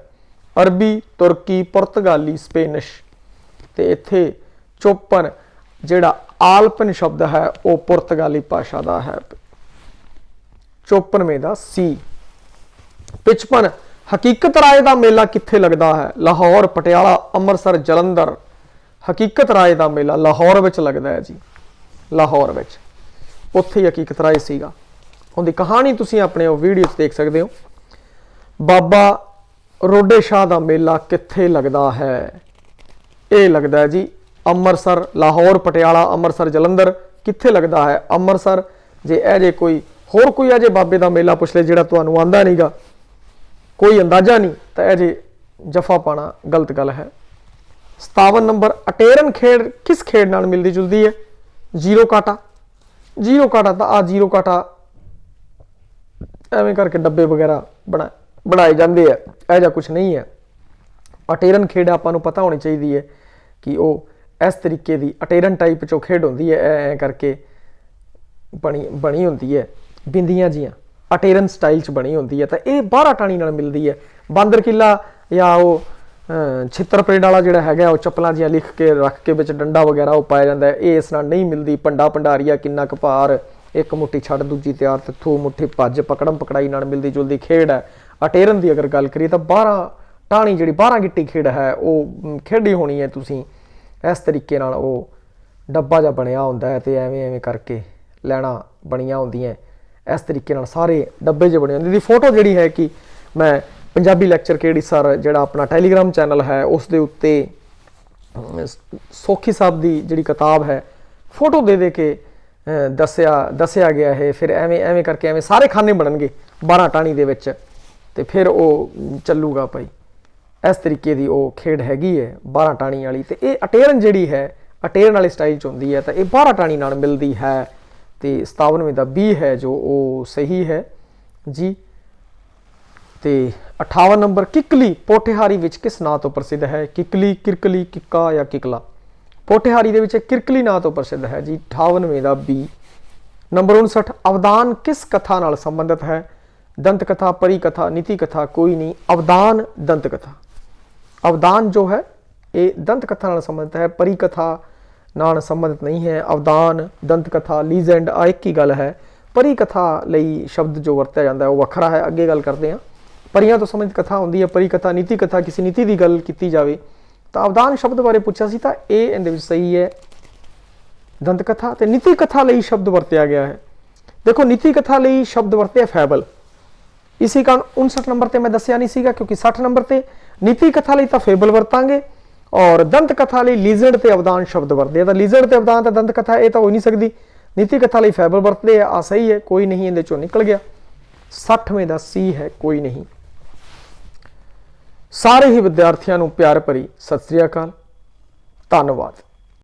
Speaker 1: अरबी, तुर्की, पुर्तगाली, स्पेनिश। ते इत्थे 54 जिहड़ा आलपिन शब्द है वो पुर्तगाली भाषा दा है। 54वें दा सी। 55 हकीकत राय का मेला कित्थे लगता है? लाहौर, पटियाला, अमृतसर, जलंधर। हकीकत राय का मेला लाहौर विच लगता है जी, लाहौर विच, उत्थे ही हकीकत राय सीगा। उनकी कहानी तुसीं अपने वीडियो देख सकते हो। बाबा रोडे शाह का मेला कित्थे लगता है? ये लगता है जी अमृतसर, लाहौर, पटियाला, अमृतसर, जलंधर। कित्थे लगता है? अमृतसर। जे ए कोई होर कोई अजे बाबे का मेला पुछ ले जिहड़ा तुहानूं आंदा नहींगा, कोई अंदाजा नहीं, तो यह जे जफा पाना गलत गल है। 57 नंबर अटेरन खेड किस खेड नाल मिलती जुलती है? जीरो काटा। जीरो काटा तो आ जीरो काटा एवें करके डब्बे वगैरह बनाए जाते हैं, यह जा कुछ नहीं है। अटेरन खेड आपां नूं पता होनी चाहिए है कि वो इस तरीके की अटेरन टाइप चो खेड होंदी है, ऐ करके बनी होंदी है, बिंदियां जियां अटेरन स्टाइल च बनी होंदी है। तो ये 12 टाणी नाल मिलती है। बांदर किला या वो छित्र परेड वाला जिहड़ा हैगा वो चप्पलां जिहां लिख के रख के विच डंडा वगैरह वो पाया जाता है, ये इस नाल नहीं मिलती। भंडा भंडारीआ किन्ना क भार, एक मुट्ठी छड़ दूजी तैयार, ते थू मुट्ठी भज, पकड़म पकड़ाई नाल मिलती जुलती खेड है। अटेरन की अगर गल करिए तो 12 टाणी जिहड़ी 12 गिट्टी खेड है वो खेडी होनी है। तुसीं इस तरीके नाल वो डब्बा जिहा बनिया हुंदा है ते एवें एवें करके लैना बनिया होंदियां, इस तरीके नाल सारे डब्बे च बने होंदे। फोटो जिहड़ी है कि मैं पंजाबी लैक्चर केडी सर जिहड़ा अपना टैलीग्राम चैनल है उस दे उत्ते सोखी साहब की जिहड़ी किताब है फोटो दे के दसिया गया है। फिर एवें एवें करके एवें सारे खाने बननगे 12 टाणी दे विच, ते फिर वो चलूगा भाई। इस तरीके की वो खेड हैगी है 12 टाणी वाली। तो ये अटेरन जिहड़ी है अटेरन वाले स्टाइल च होंदी है, तो ये 12 टाणी नाल मिलती है। तो 57वें दा बी है जो वो सही है जी। तो 58 नंबर किकली पोठेहारी विच किस नां तो प्रसिद्ध है? किकली, किरकली, किक्का या किकला। पोठेहारी दे विच किरकली नां तो प्रसिद्ध है जी। 58वें दा बी। नंबर 59 अवदान किस कथा नाल संबंधित है? दंत कथा, परी कथा, नीति कथा, कोई नहीं। अवदान दंत कथा। अवदान जो है ये दंत कथा नाल संबंधित है, परी कथा नाल संबंधित नहीं है। अवदान, दंत कथा, लीजेंड आ एक ही गल है। परी कथा लई शब्द जो वरत्या जाता है वो वखरा है, अगे गल करते हैं। परियां तो संबंधित कथा होंदी है, परी कथा, नीति कथा किसी नीति की गल की जाए। तो अवदान शब्द बारे पूछा सी, तो ये इहदे विच सही है दंत कथा। तो नीति कथा लई शब्द वरत्या गया है। देखो नीति कथा लई शब्द वरत्या फैबल, इसी कारण 59 नंबर पर मैं दसिया नहीं सीगा, क्योंकि 60 नंबर पर नीति कथा लई तां फेबल वरतांगे और दंत कथा लई लीजेंड ते अवदान शब्द वरतदे। तो लीजेंड ते अवदान ते दंत कथा ये तो हो नहीं सकती। नीति कथा लई फैबल वरतदे आ सही है, कोई नहीं इहदे चों निकल गया। 60वें दा सी है कोई नहीं। सारे ही विद्यार्थियों नूं प्यार भरी सत श्री अकाल, धन्नवाद।